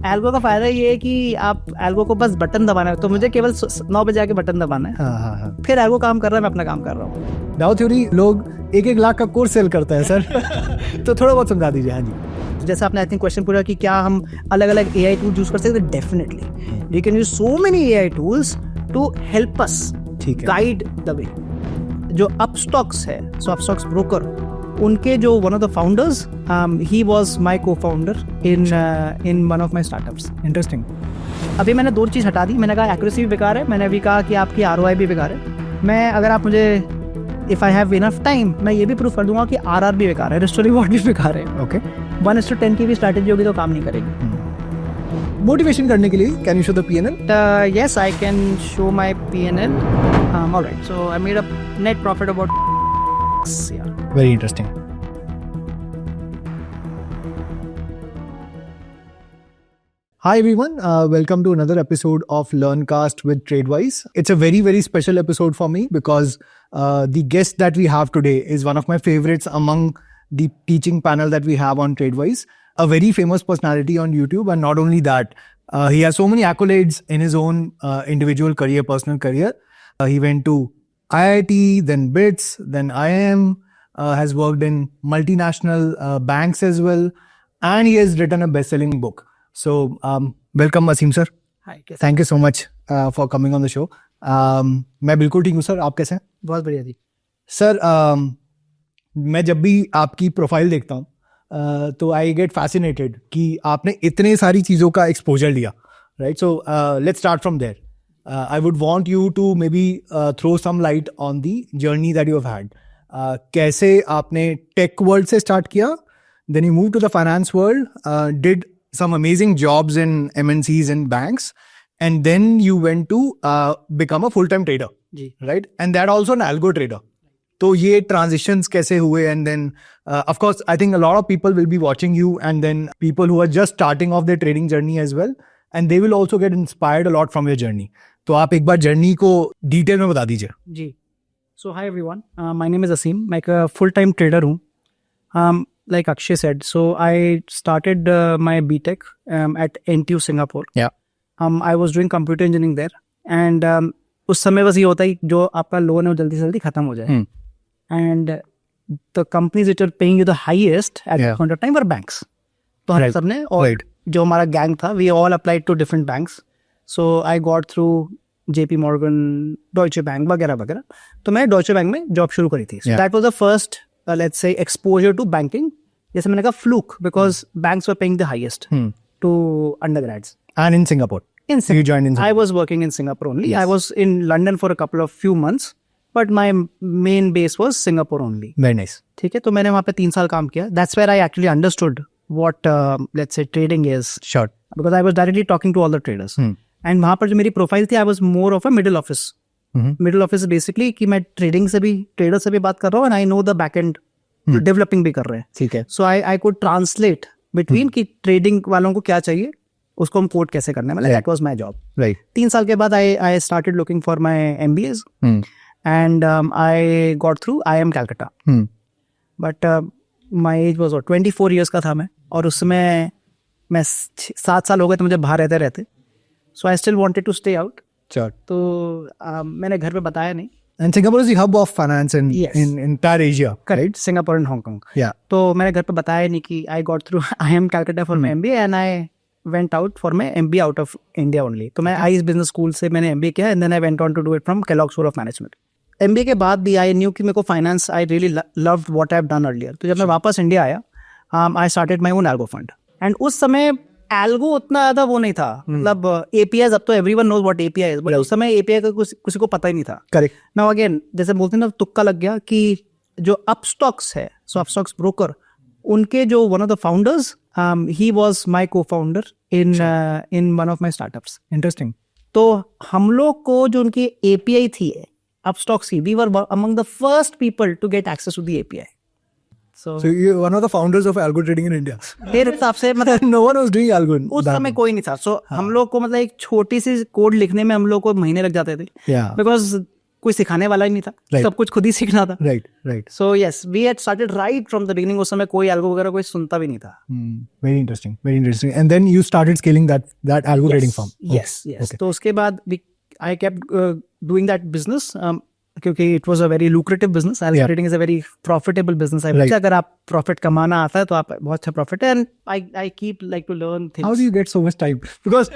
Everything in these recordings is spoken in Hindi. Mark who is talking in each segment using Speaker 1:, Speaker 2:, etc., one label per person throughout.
Speaker 1: एल्गो का फायदा ये है कि आप एल्गो को बस बटन दबाना है, तो मुझे केवल 9 बजे आके बटन दबाना है।
Speaker 2: हाँ।
Speaker 1: फिर एल्गो काम कर रहा है, मैं अपना काम कर रहा हूँ।
Speaker 2: डाउ थ्योरी लोग 1-1 लाख का कोर्स सेल करता है सर। तो थोड़ा बहुत समझा दीजिए। हाँ जी।
Speaker 1: जैसे आपने आई थिंक क्वेश्चन पूछा कि क्या हम अलग अलग AI टूल यूज कर सकते हैं, definitely we can use so many AI tools to help us guide the way. जो अपस्टॉक्स है, सो अपस्टॉक्स ब्रोकर, उनके जो one of the founders, he was my co-founder in one of my startups.
Speaker 2: Interesting.
Speaker 1: अभी मैंने 2 चीज़ हटा दी। मैंने कहा एक्यूरेसी भी बेकार है, मैंने अभी कहा कि आपकी ROI भी बेकार है। मैं अगर आप मुझे if I have enough time, मैं ये भी प्रूफ कर दूंगा कि RR भी बेकार है, रिस्क टू रिवॉर्ड भी बेकार है।
Speaker 2: ओके।
Speaker 1: 1:10 की भी स्ट्रैटेजी होगी तो काम नहीं करेगी।
Speaker 2: मोटिवेशन करने के लिए can you show the P&L?
Speaker 1: Yes, I can show my P&L. All right. So I made a net profit about yeah.
Speaker 2: Very interesting. Hi everyone, welcome to another episode of LearnCast with TradeWise. It's a very, very special episode for me because the guest that we have today is one of my favorites among the teaching panel that we have on TradeWise. A very famous personality on YouTube, and not only that, he has so many accolades in his own individual career, personal career. He went to IIT, then BITS, then IIM, has worked in multinational banks as well, and he has written a best-selling book. So, welcome Aseem sir.
Speaker 1: Hi.
Speaker 2: Thank you so much for coming on the show. मैं बिल्कुल ठीक हूँ सर, आप कैसे हैं?
Speaker 1: बहुत बढ़िया जी।
Speaker 2: सर, मैं जब भी आपकी प्रोफाइल देखता हूँ तो आई गेट फैसिनेटेड कि आपने इतने सारी चीज़ों का एक्सपोजर लिया, right? So let's start from there. I would want you to maybe throw some light on the journey that you have had. कैसे आपने टेक वर्ल्ड से स्टार्ट किया, then you moved to the finance world, did some amazing jobs in MNCs and banks, and then you went to become a full-time trader,
Speaker 1: जी,
Speaker 2: right? And that also an algo trader. तो ये transitions कैसे हुए? And then of course I think a lot of people will be watching you, and then people who are just starting off their trading journey as well, and they will also get inspired a lot from your journey. तो आप एक बार जर्नी को डिटेल में बता दीजिए।
Speaker 1: जी। So hi everyone, my name is Aseem. मैं एक फुल टाइम ट्रेडर हूँ। Like Akshay said, so I started my BTech at NTU Singapore.
Speaker 2: Yeah.
Speaker 1: I was doing computer engineering there, and उस समय बस ये होता है जो आपका लोन है वो जल्दी से जल्दी खत्म हो जाए। And the companies which are paying you the highest at that point of time were banks. तो हम सबने, और जो हमारा गैंग था, we all applied to different banks. So I got through JP Morgan, Deutsche Bank वगैरह वगैरह। तो मैं Deutsche Bank में जॉब शुरू करी थी। So that was the first, let's say, exposure to banking. जैसे मैंने कहा fluke, because banks were paying the highest to undergrads.
Speaker 2: And in Singapore?
Speaker 1: In Singapore.
Speaker 2: You joined in Singapore?
Speaker 1: I was working in Singapore only.
Speaker 2: Yes.
Speaker 1: I was in London for a few months, but my main base was Singapore only.
Speaker 2: Very nice.
Speaker 1: ठीक है, तो मैंने वहाँ पे 3 साल काम किया. That's where I actually understood what, let's say, trading is.
Speaker 2: Sure.
Speaker 1: Because I was directly talking to all the traders. And वहाँ पर जो मेरी प्रोफाइल थी, I was more of a middle office. Middle office basically कि मैं ट्रेडिंग से भी, ट्रेडर से भी बात कर रहा हूँ, and I know the back end developing भी कर रहे हैं।
Speaker 2: ठीक है।
Speaker 1: So I could translate between कि ट्रेडिंग वालों को क्या चाहिए, उसको हम कोड कैसे करना है। मतलब that was my job.
Speaker 2: Right.
Speaker 1: 3 साल के बाद I started looking for my MBAs, and I got through IIM Calcutta. But my age was 24 years का था मैं, और उसमें मैं 7 साल हो गए थे मुझे बाहर रहते रहते। So I still wanted to stay out. तो मैंने घर पे बताया नहीं।
Speaker 2: And Singapore is the hub of finance in entire Asia,
Speaker 1: correct? Singapore and Hong Kong.
Speaker 2: Yeah.
Speaker 1: तो मैंने घर पे बताया नहीं कि I got through IIM Calcutta for my MBA, and I went out for my MBA out of India only. तो मैं ICE Business School से मैंने MBA किया, and then I went on to do it from Kellogg School of Management. MBA के बाद भी I knew कि मेरे को finance, I really loved what I've done earlier. तो जब मैं वापस इंडिया आया, I started my own algo fund. And उस समय एल्गो उतना ज्यादा वो नहीं था, मतलब APIs, अब तो everyone knows what API is, but उस समय API का किसी को पता ही नहीं था।
Speaker 2: करेक्ट।
Speaker 1: नाउ अगेन, जैसे बोलते हैं ना, तुक्का लग गया कि जो अपस्टॉक्स है, सो अपस्टॉक्स ब्रोकर, उनके जो one of the founders, he was my co-founder in one of my startups.
Speaker 2: Interesting.
Speaker 1: तो हम लोग को जो उनकी API थी अपस्टॉक्स की, we were among the first people to get access to the API. So
Speaker 2: you're one of the founders of algo trading in India.
Speaker 1: मेरे हिसाब से मतलब
Speaker 2: no one was doing algo
Speaker 1: उस समय कोई नहीं था। हम लोग को मतलब एक छोटी सी कोड लिखने में हम लोग को महीने लग जाते थे, बिकॉज कोई सिखाने वाला ही नहीं था, सब कुछ खुद ही सीखना था।
Speaker 2: Right.
Speaker 1: So yes, we had started right from the beginning. उस समय कोई एल्गो वगैरह कोई सुनता भी नहीं था।
Speaker 2: Very interesting. And then you started scaling that algo trading firm.
Speaker 1: Yes. तो उसके बाद I kept doing that business, क्योंकि it was a very lucrative business. Algo trading is a very profitable business. अगर आप प्रॉफिट कमाना आता है तो आप बहुत अच्छा प्रॉफिट है। And I keep like to learn things.
Speaker 2: How do you get so much time? Because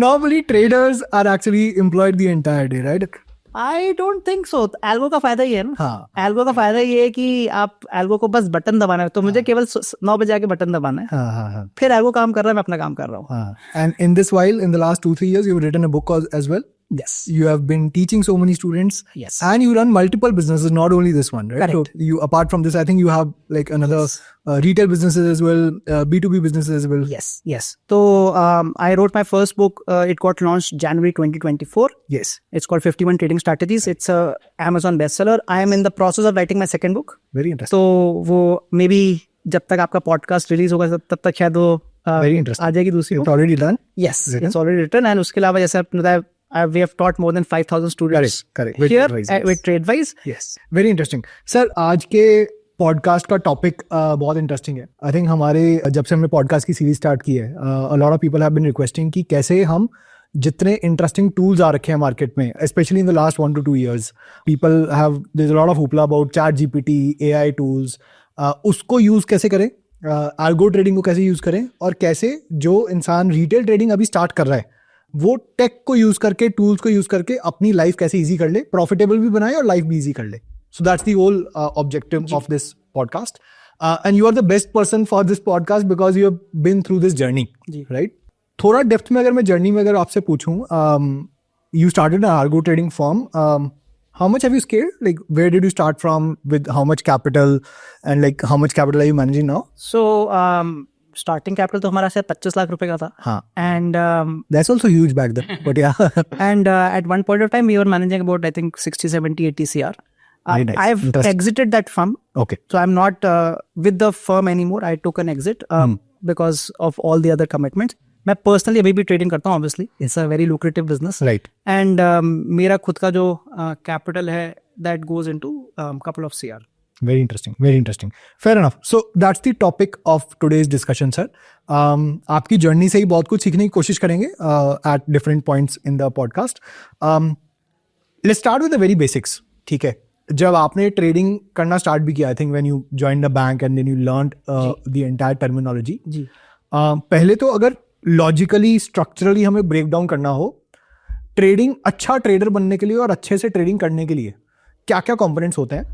Speaker 2: normally traders are actually employed the entire day, right?
Speaker 1: I don't think so. Algo का फायदा ये है ना,
Speaker 2: हाँ।
Speaker 1: एल्गो का फायदा ये है कि आप एल्गो को बस बटन दबाना है। तो मुझे केवल 9 बजे आके बटन दबाना है,
Speaker 2: हाँ।
Speaker 1: फिर एल्गो काम कर रहा है, मैं अपना काम कर रहा हूँ।
Speaker 2: And in this while, in the last 2-3 years, you've written a book as well.
Speaker 1: Yes.
Speaker 2: You have been teaching so many students.
Speaker 1: Yes.
Speaker 2: And you run multiple businesses, not only this one, right?
Speaker 1: Correct.
Speaker 2: So you, apart from this, I think you have like another retail businesses as well, B2B businesses as well.
Speaker 1: Yes. So I wrote my first book. It got launched January 2024.
Speaker 2: Yes.
Speaker 1: It's called 51 Trading Strategies. It's a Amazon bestseller. I am in the process of writing my second book.
Speaker 2: Very interesting.
Speaker 1: तो वो maybe जब तक आपका podcast release होगा तब तक शायद वो
Speaker 2: Very interesting.
Speaker 1: आ जाएगी दूसरी
Speaker 2: It's already done.
Speaker 1: Yes, it's already written. And उसके अलावा जैसे आपने बताया, we have taught more than 5,000 students.
Speaker 2: Correct.
Speaker 1: Here
Speaker 2: TradeWise,
Speaker 1: with TradeWise.
Speaker 2: Yes. Very interesting. Sir, आज के पॉडकास्ट का टॉपिक बहुत इंटरेस्टिंग है। आई थिंक हमारे जब से हमने पॉडकास्ट की सीरीज स्टार्ट की है, a lot of people have been requesting कि कैसे हम जितने इंटरेस्टिंग टूल्स आ रखे हैं मार्केट में, specially in the last 1 to 2 years, people have, there's a lot of hoopla about ChatGPT, AI tools, उसको यूज कैसे करें, एल्गो ट्रेडिंग को कैसे यूज करें, और कैसे जो इंसान रिटेल ट्रेडिंग अभी स्टार्ट कर रहा है वो टेक को यूज करके, टूल्स को यूज करके अपनी लाइफ कैसे इजी कर ले, प्रॉफिटेबल भी बनाए और लाइफ भी इजी कर ले। So that's the whole objective of this podcast, and you are the best person for this podcast because you have been through this journey, right? थोड़ा डेप्थ में अगर मैं जर्नी में अगर आपसे पूछूं, you started an algo trading firm. How much have you scaled? Like, where did you start from? With how much capital? And like, how much capital are you managing now?
Speaker 1: So, starting capital तो हमारा शायद 25 लाख रुपए का था.
Speaker 2: हाँ.
Speaker 1: And
Speaker 2: that's also huge back then. But yeah.
Speaker 1: And at one point of time, we were managing about, I think, 60, 70, 80 CR.
Speaker 2: Very nice.
Speaker 1: I've exited that firm.
Speaker 2: Okay.
Speaker 1: So I'm not with the firm anymore. I took an exit because of all the other commitments. मैं पर्सनली अभी भी ट्रेडिंग करता हूँ, obviously it's a very lucrative business,
Speaker 2: right?
Speaker 1: And मेरा खुद का जो कैपिटल है that goes into couple of CR.
Speaker 2: Very interesting. Fair enough. So that's the topic of today's discussion, sir. आपकी जर्नी से ही बहुत कुछ सीखने की कोशिश करेंगे at different points in the podcast. Let's start with the very basics. ठीक है, जब आपने ट्रेडिंग करना स्टार्ट भी किया, I think when you joined the bank and then you learned the entire terminology.
Speaker 1: जी.
Speaker 2: पहले तो अगर लॉजिकली स्ट्रक्चरली हमें ब्रेक डाउन करना हो, ट्रेडिंग, अच्छा ट्रेडर बनने के लिए और अच्छे से ट्रेडिंग करने के लिए क्या क्या कंपोनेंट्स होते हैं,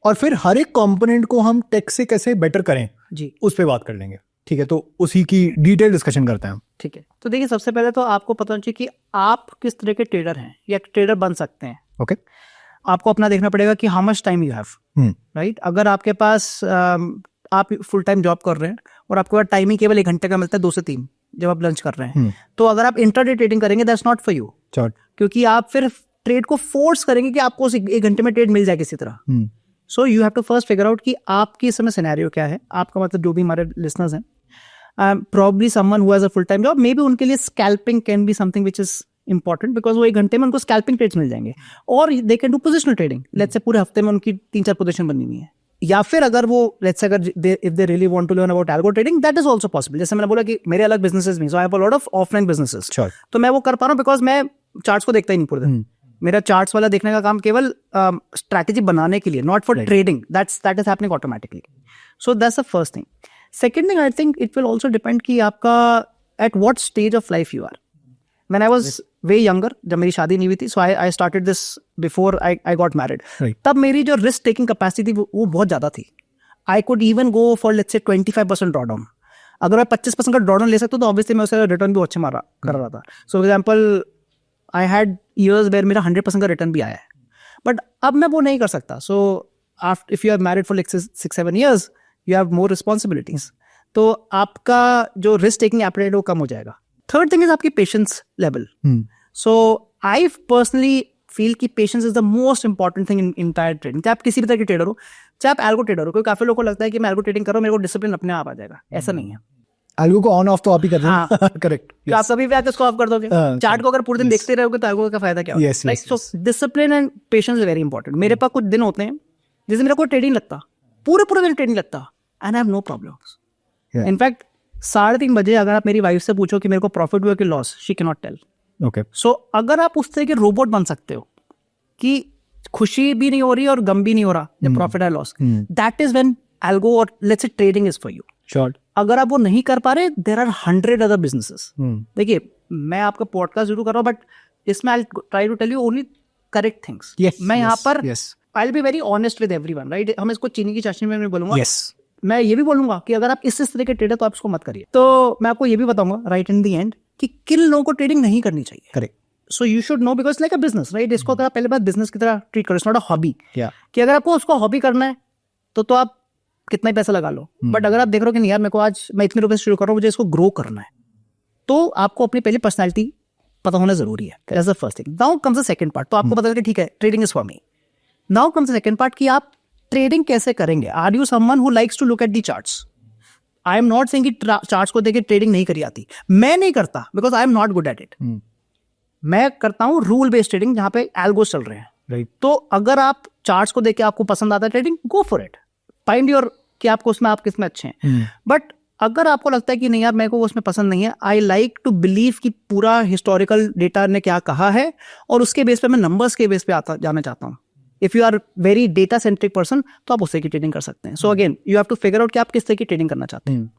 Speaker 2: और फिर हर एक कंपोनेंट को हम टेक से कैसे बेटर करें,
Speaker 1: जी,
Speaker 2: उस पर बात कर लेंगे. ठीक है, तो उसी की डिटेल डिस्कशन करते हैं.
Speaker 1: ठीक है, तो देखिए, सबसे पहले तो आपको पता होना चाहिए कि आप किस तरह के ट्रेडर हैं या ट्रेडर बन सकते हैं.
Speaker 2: ओके.
Speaker 1: आपको अपना देखना पड़ेगा कि how much time you have, right? अगर आपके पास आप फुल टाइम जॉब कर रहे हैं और आपके पास टाइमिंग केवल 1 घंटे का मिलता है, 2 से 3 जब आप लंच कर रहे हैं, तो अगर आप इंट्राडे ट्रेडिंग करेंगे, दैट्स नॉट फॉर यू, क्योंकि आप फिर ट्रेड को फोर्स करेंगे कि आपको 1 घंटे में ट्रेड मिल जाए किसी तरह. So you have to first figure out कि आपकी इस समय सिनेरियो क्या है. आपका मतलब जो भी हमारे लिसनर्स हैं, probably someone who has a full time job, maybe उनके लिए scalping can be something which is important, because वो 1 घंटे में उनको स्कैल्पिंग ट्रेड्स मिल जाएंगे, और they can do positional trading. Let's say पूरे हफ्ते में उनकी 3-4 पोजीशन बनी हुई है. या फिर अगर वो लेट्स से अगर if they really want to learn about algo trading, that is also possible. जैसे मैंने बोला कि मेरे अलग बिजनेसेस भी, so I have a lot of offline businesses, तो मैं वो कर पा रहा हूँ बिकॉज मैं चार्ट्स को देखता ही नहीं पूरे दिन. मेरा चार्ट्स वाला देखने का काम केवल स्ट्रैटेजी बनाने के लिए, not for trading. That is happening automatically. So that's the first thing. Second thing, I think it will also depend कि आपका at what stage of life you are. When I was way younger, जब मेरी शादी नहीं हुई थी, so I started this before I got married. तब मेरी जो risk taking capacity थी वो बहुत ज़्यादा थी. I could even go for let's say 25% drawdown. अगर मैं 25% का drawdown ले सकता तो obviously मैं उसे रिटर्न भी अच्छे कर रहा था. So for example, I had years where मेरा 100% का रिटर्न भी आया है, बट अब मैं वो नहीं कर सकता. So if you are married for like 6-7 years, you have more responsibilities. तो आपका जो risk taking appetite वो कम हो जाएगा. थर्ड थिंग इज आपकी patience level. So I personally feel कि patience is the most important thing in entire trading. चाहे आप किसी भी तरह के ट्रेडर हो, चाहे आप एल्गो ट्रेडर हो. कोई काफी लोगों को लगता है कि मैं एल्गो ट्रेडिंग कर रहा हूँ, मेरे को डिसिप्लिन अपने आप आ जाएगा. ऐसा नहीं है.
Speaker 2: एल्गो को ऑन ऑफ तो आप ही कर रहे
Speaker 1: हाँ।
Speaker 2: हैं. करेक्ट.
Speaker 1: तो आप कभी भी आके उसको ऑफ कर दोगे.
Speaker 2: हाँ,
Speaker 1: चार्ट को अगर पूरे दिन देखते रहोगे तो एल्गो का फायदा क्या होगा.
Speaker 2: Yes, yes,
Speaker 1: so discipline and patience is very important. मेरे पास कुछ दिन होते हैं जिससे मेरा कोई ट्रेडिंग लगता, पूरे दिन ट्रेडिंग लगता, and I have no problems. In fact 3:30 बजे अगर आप मेरी वाइफ से पूछो कि मेरे को प्रॉफिट हुआ कि loss, she can not tell.
Speaker 2: Okay.
Speaker 1: So अगर आप उस तरह के रोबोट बन सकते हो कि खुशी भी नहीं हो रही और गम भी नहीं हो रहा जब प्रॉफिट है loss, that is when algo or let's say trading is for you.
Speaker 2: Sure.
Speaker 1: अगर आप वो नहीं कर पा रहे, देयर आर 100 अदर बिजनेसेस. देखिए, मैं आपका पॉडकास्ट जरूर कर रहा हूँ, बट इसमें I try to tell you only correct things. मैं यहाँ पर I will be very honest with everyone, right. हम इसको चीनी की चाशनी में नहीं बोलूंगा. मैं ये भी बोलूंगा कि अगर आप इस तरह के ट्रेडर तो आप इसको मत करिए. तो मैं आपको ये भी बताऊंगा राइट इन द एंड कि किन लोगों को ट्रेडिंग नहीं करनी चाहिए.
Speaker 2: Correct.
Speaker 1: So you should know because like a business, right. इसको अगर आप पहले बात बिजनेस की तरह ट्रीट करो, इट्स नॉट अ हॉबी. कि अगर आपको उसको हॉबी करना है तो आप कितना ही पैसा लगा लो, बट अगर आप देख रहे हो कि नहीं यार, मेरे को आज मैं इतने रुपए से शुरू कर रहा हूँ, मुझे इसको ग्रो करना है, तो आपको अपनी पहले पर्सनैलिटी पता होना जरूरी है. That's the first thing. Now comes the second part. तो आपको पता है कि ठीक है, trading is for me. Now comes the second part कि आप ट्रेडिंग कैसे करेंगे. Are you someone who likes to look at the charts? I am not saying कि चार्ट्स को देख के ट्रेडिंग नहीं करी आती. मैं नहीं करता because I am not good at it. मैं करता हूँ रूल बेस्ड ट्रेडिंग जहां पे एल्गोस चल रहे हैं.
Speaker 2: राइट.
Speaker 1: तो अगर आप चार्ट्स को देख के आपको पसंद आता है trading, go for it. Find your कि आपको उसमें आप किसमें अच्छे हैं. बट अगर आपको लगता है कि नहीं यार, मेरे को उसमें पसंद नहीं है, आई लाइक टू बिलीव कि पूरा हिस्टोरिकल डेटा ने क्या कहा है और उसके बेस पे मैं नंबर्स के बेस पे जाना चाहता हूँ. If you are very data centric person तो आप उससे की ट्रेडिंग कर सकते हैं. So again you have to figure out कि आप किस तरह की ट्रेडिंग करना चाहते हैं.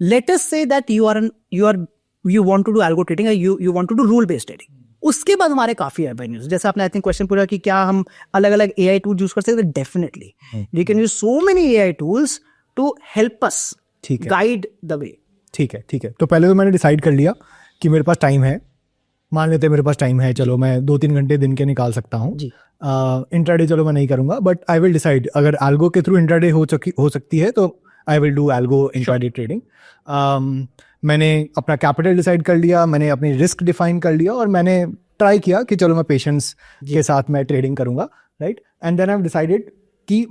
Speaker 1: Let us say that you want to do algo trading, you want to do rule based trading. उसके बाद हमारे काफी एवेन्यूज, जैसे आपने आई थिंक क्वेश्चन पूछा कि क्या हम अलग अलग एआई टूल यूज कर सकते हैं. Definitely we can use so many AI tools to help us guide the way.
Speaker 2: ठीक है. तो पहले तो मैंने डिसाइड कर लिया कि मेरे पास टाइम है. मान लेते हैं मेरे पास टाइम है, चलो मैं 2-3 घंटे दिन के निकाल सकता हूँ. इंट्राडे चलो मैं नहीं करूंगा, बट आई विल डिसाइड अगर एल्गो के थ्रू इंट्राडे हो सकती है तो I will do algo intraday trading. मैंने अपना कैपिटल डिसाइड कर लिया, मैंने अपनी रिस्क डिफाइन कर लिया और मैंने ट्राई किया कि चलो मैं पेशेंस के साथ मैं ट्रेडिंग करूंगा. Right. And then I have decided कि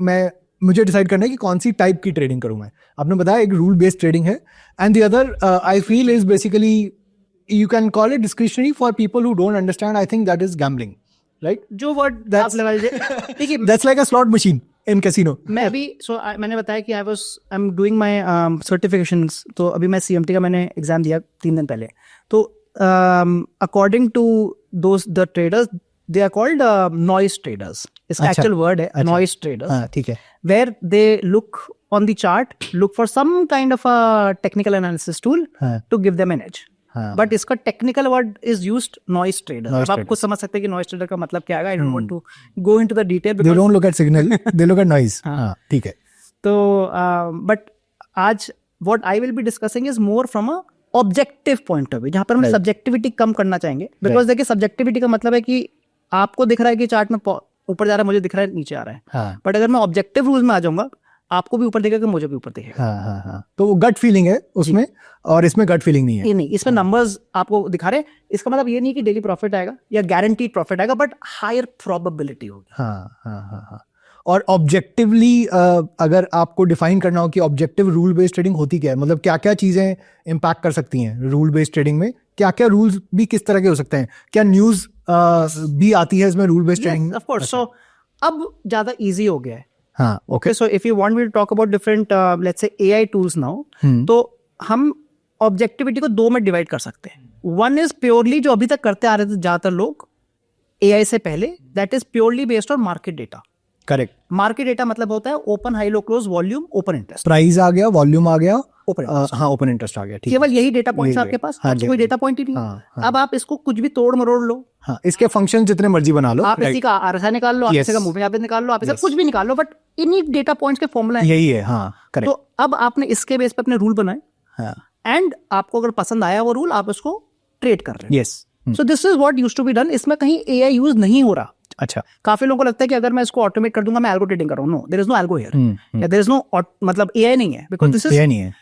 Speaker 2: मुझे डिसाइड करना है कि कौन सी टाइप की ट्रेडिंग करूँ मैं. आपने बताया एक रूल बेस्ड ट्रेडिंग है, and the other I feel is basically you can call it discretionary for people who don't understand. I think that is gambling, right?
Speaker 1: जो वर्ड
Speaker 2: That's-
Speaker 1: लेवल देखिए,
Speaker 2: That's like a slot machine in casino.
Speaker 1: मैं अभी मैंने बताया कि I am doing my certifications. तो अभी मैं CMT का मैंने एग्जाम दिया 3 दिन पहले. तो according to the traders, they are called noise traders. इसका
Speaker 2: अच्छा.
Speaker 1: एक्चुअल वर्ड है नॉइज ट्रेडर्स.
Speaker 2: हाँ, ठीक है.
Speaker 1: where they look on the chart, look for some kind of a technical analysis tool
Speaker 2: हाँ.
Speaker 1: to give them an edge.
Speaker 2: हाँ.
Speaker 1: बट इसका technical word is used noise trader.
Speaker 2: Noise
Speaker 1: अब आप
Speaker 2: trader.
Speaker 1: खुद समझ सकते हैं कि नॉइज ट्रेडर का मतलब क्या है. I don't want to go into the detail
Speaker 2: They don't look at signal, they look at noise.
Speaker 1: हाँ.
Speaker 2: हाँ, ठीक है.
Speaker 1: तो बट आज what I will be discussing is more from a objective point of view, जहां पर हम
Speaker 2: Right.
Speaker 1: सब्जेक्टिविटी कम करना चाहेंगे. बिकॉज देखिए, सब्जेक्टिविटी का मतलब है कि आपको दिख रहा है कि चार्ट में ऊपर जा रहा है, मुझे दिख रहा है नीचे आ रहा है.
Speaker 2: हाँ.
Speaker 1: बट अगर मैं ऑब्जेक्टिव रूल्स में आ जाऊंगा, आपको भी ऊपर दिखेगा, मुझे भी ऊपर दिखेगा.
Speaker 2: हाँ. तो वो गट फीलिंग है उसमें, और इसमें गट फीलिंग नहीं है.
Speaker 1: ये नहीं, इसमें नंबर्स आपको दिखा रहे. इसका मतलब ये नहीं कि डेली प्रॉफिट आएगा या गारंटीड प्रॉफिट आएगा, बट हायर प्रोबेबिलिटी होगी.
Speaker 2: हाँ. और ऑब्जेक्टिवली अगर आपको डिफाइन करना हो कि ऑब्जेक्टिव रूल बेस्ड ट्रेडिंग होती क्या है, मतलब क्या क्या चीजें इम्पैक्ट कर सकती हैं रूल बेस्ड ट्रेडिंग में, क्या क्या रूल्स भी किस तरह के हो सकते हैं, क्या न्यूज भी आती है इसमें rule based trading.
Speaker 1: Of course. So अब ज्यादा इजी हो गया है.
Speaker 2: हाँ. Okay.
Speaker 1: So if you want me to talk about different let's say AI tools now, तो हम ऑब्जेक्टिविटी को 2 में डिवाइड कर सकते हैं. वन इज प्योरली जो अभी तक करते आ रहे थे ज्यादातर लोग एआई से पहले, that is purely based on market data.
Speaker 2: Correct.
Speaker 1: Market data मतलब होता है open, high, low, close, volume, open interest.
Speaker 2: Price आ गया, वॉल्यूम आ गया,
Speaker 1: ओपन
Speaker 2: हाँ ओपन इंटरेस्ट आ गया. ठीक है.
Speaker 1: केवल यही डेटा पॉइंट्स आपके पास.
Speaker 2: हाँ,
Speaker 1: कोई डेटा पॉइंट ही नहीं.
Speaker 2: हाँ.
Speaker 1: अब आप इसको कुछ भी तोड़ मरोड़ लो,
Speaker 2: हाँ, इसके फंक्शन जितने मर्जी बना लो.
Speaker 1: आप इसी का आरएसआई निकाल लो, आप इसी का मूविंग एवरेज निकाल लो, आप इसे कुछ भी निकाल लो, बट इन्हीं डेटा पॉइंट्स के फॉर्मूला है.
Speaker 2: यही है. हाँ. करेक्ट.
Speaker 1: तो अब आपने इसके बेस पे अपने रूल बनाए,
Speaker 2: हाँ.
Speaker 1: एंड आपको अगर पसंद आया वो रूल, आप उसको ट्रेड कर रहे हैं.
Speaker 2: Yes.
Speaker 1: So this is what used to be done. इसमें कहीं एआई यूज नहीं हो रहा.
Speaker 2: अच्छा.
Speaker 1: काफी लोगों को लगता है कि अगर मैं इसको ऑटोमेट कर दूंगा मैं एल्गो ट्रेडिंग कर रहा हूं. No, there is no algo here, या देयर इज नो, मतलब एआई नहीं है. बिकॉज दिस इज
Speaker 2: नहीं है.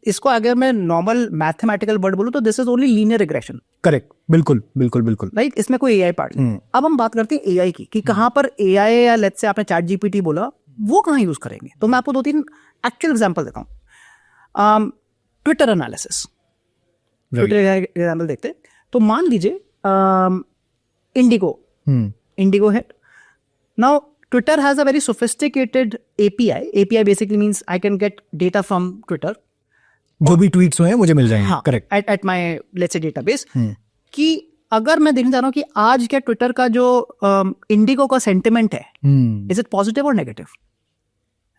Speaker 1: इसको अगर मैं नॉर्मल मैथमेटिकल वर्ड बोलूं तो this is only linear regression.
Speaker 2: Correct. बिल्कुल.
Speaker 1: राइट. इसमें कोई एआई पार्ट नहीं. अब हम बात करते हैं एआई की, कि कहां पर एआई, या लेट्स से आपने चैट जीपीटी बोला, वो कहां यूज करेंगे. तो मैं आपको 2-3 एक्चुअल एग्जांपल देता हूं. ट्विटर एनालिसिस, ट्विटर का एग्जाम्पल देखते हैं। तो मान लीजिए इंडिगो है। Now Twitter has a very sophisticated API. API basically means I can get data from Twitter.
Speaker 2: जो भी ट्वीट्स हुए हैं मुझे मिल जाएंगे। Correct.
Speaker 1: At my let's say database. कि अगर मैं देखना चाह रहा हूँ कि आज क्या ट्विटर का जो इंडिगो का सेंटिमेंट है, इज इट पॉजिटिव और negative,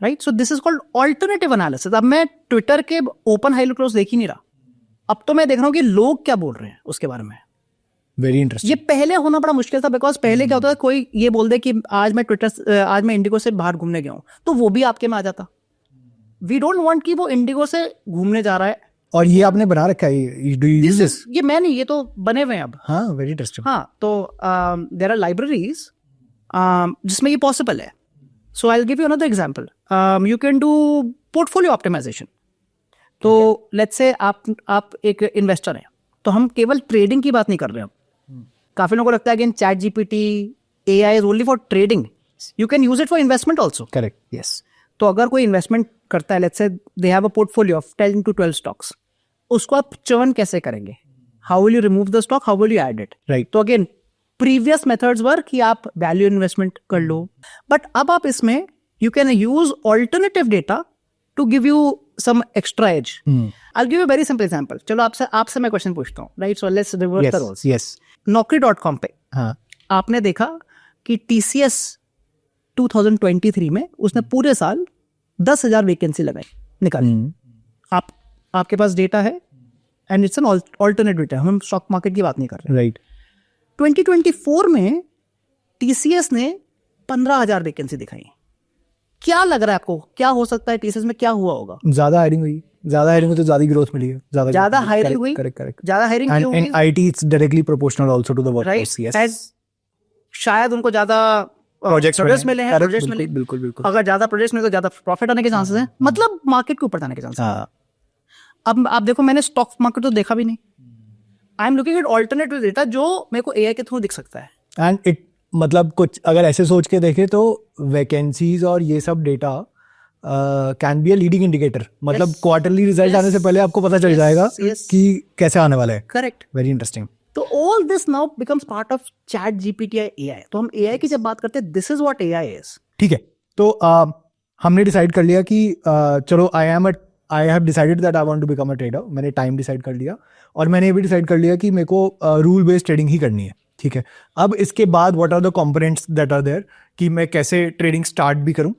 Speaker 1: right? So this is called alternative analysis. अब मैं ट्विटर के ओपन हाई क्लोज देख ही नहीं रहा, अब तो मैं देख रहा हूँ कि लोग क्या बोल रहे हैं उसके बारे में।
Speaker 2: Very interesting.
Speaker 1: ये पहले होना बड़ा मुश्किल था, बिकॉज पहले क्या होता था, कोई ये बोल दे कि आज मैं इंडिगो से बाहर घूमने गया हूँ, तो वो भी आपके में आ जाता। वी डोंट वांट कि वो इंडिगो से घूमने जा रहा है। और
Speaker 2: ये आपने बना रखा है, डू यू यूज दिस?
Speaker 1: ये मैं नहीं, ये तो बने हुए हैं अब।
Speaker 2: हाँ, वेरी इंटरेस्टिंग।
Speaker 1: हाँ, तो देयर आर लाइब्रेरीज जिसमें ये पॉसिबल है। So I will give you another example. You can do portfolio optimization. तो लेट्स से आप एक इन्वेस्टर हैं, तो हम केवल ट्रेडिंग की बात नहीं कर रहे हैं। काफी लोगों को लगता है कि chat GPT AI is only for trading, you can use it for investment also.
Speaker 2: Correct, yes.
Speaker 1: तो अगर कोई इन्वेस्टमेंट करता है, let's say they have a portfolio of 10 to 12 stocks, उसको आप चर्न कैसे करेंगे? How will you remove the stock, how will you add it, right? तो अगेन प्रीवियस मेथड्स वर कि आप वैल्यू इन्वेस्टमेंट कर लो, बट अब आप इसमें you can use alternative data to give you some extra edge. I give you very simple example. चलो आपसे मैं क्वेश्चन पूछता हूँ, राइट? So let's reverse the roles.
Speaker 2: Yes.
Speaker 1: Naukri.com पे आपने देखा कि TCS 2023 में उसने पूरे साल 10,000 वैकेंसी निकाली। आपके पास डेटा है and it's an alternate data, हम स्टॉक मार्केट की बात नहीं कर रहे,
Speaker 2: राइट?
Speaker 1: 2024 में TCS ने 15,000 वैकेंसी दिखाई। क्या लग रहा है आपको, क्या हो सकता है? TCS में क्या हुआ होगा?
Speaker 2: ज्यादा हायरिंग हुई, तो ज्यादा ग्रोथ मिली है,
Speaker 1: ज्यादा हायरिंग हुई।
Speaker 2: करेक्ट।
Speaker 1: ज्यादा हायरिंग क्यों हुई?
Speaker 2: And IT it's directly proportional also to the workforce. Yes.
Speaker 1: शायद उनको ज्यादा प्रोजेक्ट्स मिले हैं,
Speaker 2: बिल्कुल।
Speaker 1: अगर ज्यादा प्रोजेक्ट्स मिले तो ज्यादा प्रॉफिट आने के चांसेस हैं, मतलब मार्केट के ऊपर जाने के चांसेस हैं। अब आप देखो, मैंने स्टॉक मार्केट तो देखा भी नहीं। I am looking at alternative data जो मेरे को AI के थ्रू दिख सकता है।
Speaker 2: एंड इट मतलब कुछ अगर ऐसे सोच के देखे तो वैकेंसीज और ये सब data can be a leading indicator. मतलब क्वार्टरली रिजल्ट आने से पहले आपको पता चल जाएगा कि कैसे आने वाला है।
Speaker 1: Correct,
Speaker 2: very interesting.
Speaker 1: तो all this now becomes part of chat GPT AI। तो हम AI की जब बात करते हैं, this is what AI is.
Speaker 2: ठीक है, तो हमने डिसाइड कर लिया कि चलो I have decided that I want to become a trader. मैंने टाइम डिसाइड कर लिया और मैंने ये भी डिसाइड कर लिया कि मेरे को रूल बेस्ड ट्रेडिंग ही करनी है। ठीक है, अब इसके बाद what are the components that are there कि मैं कैसे ट्रेडिंग स्टार्ट भी करूं।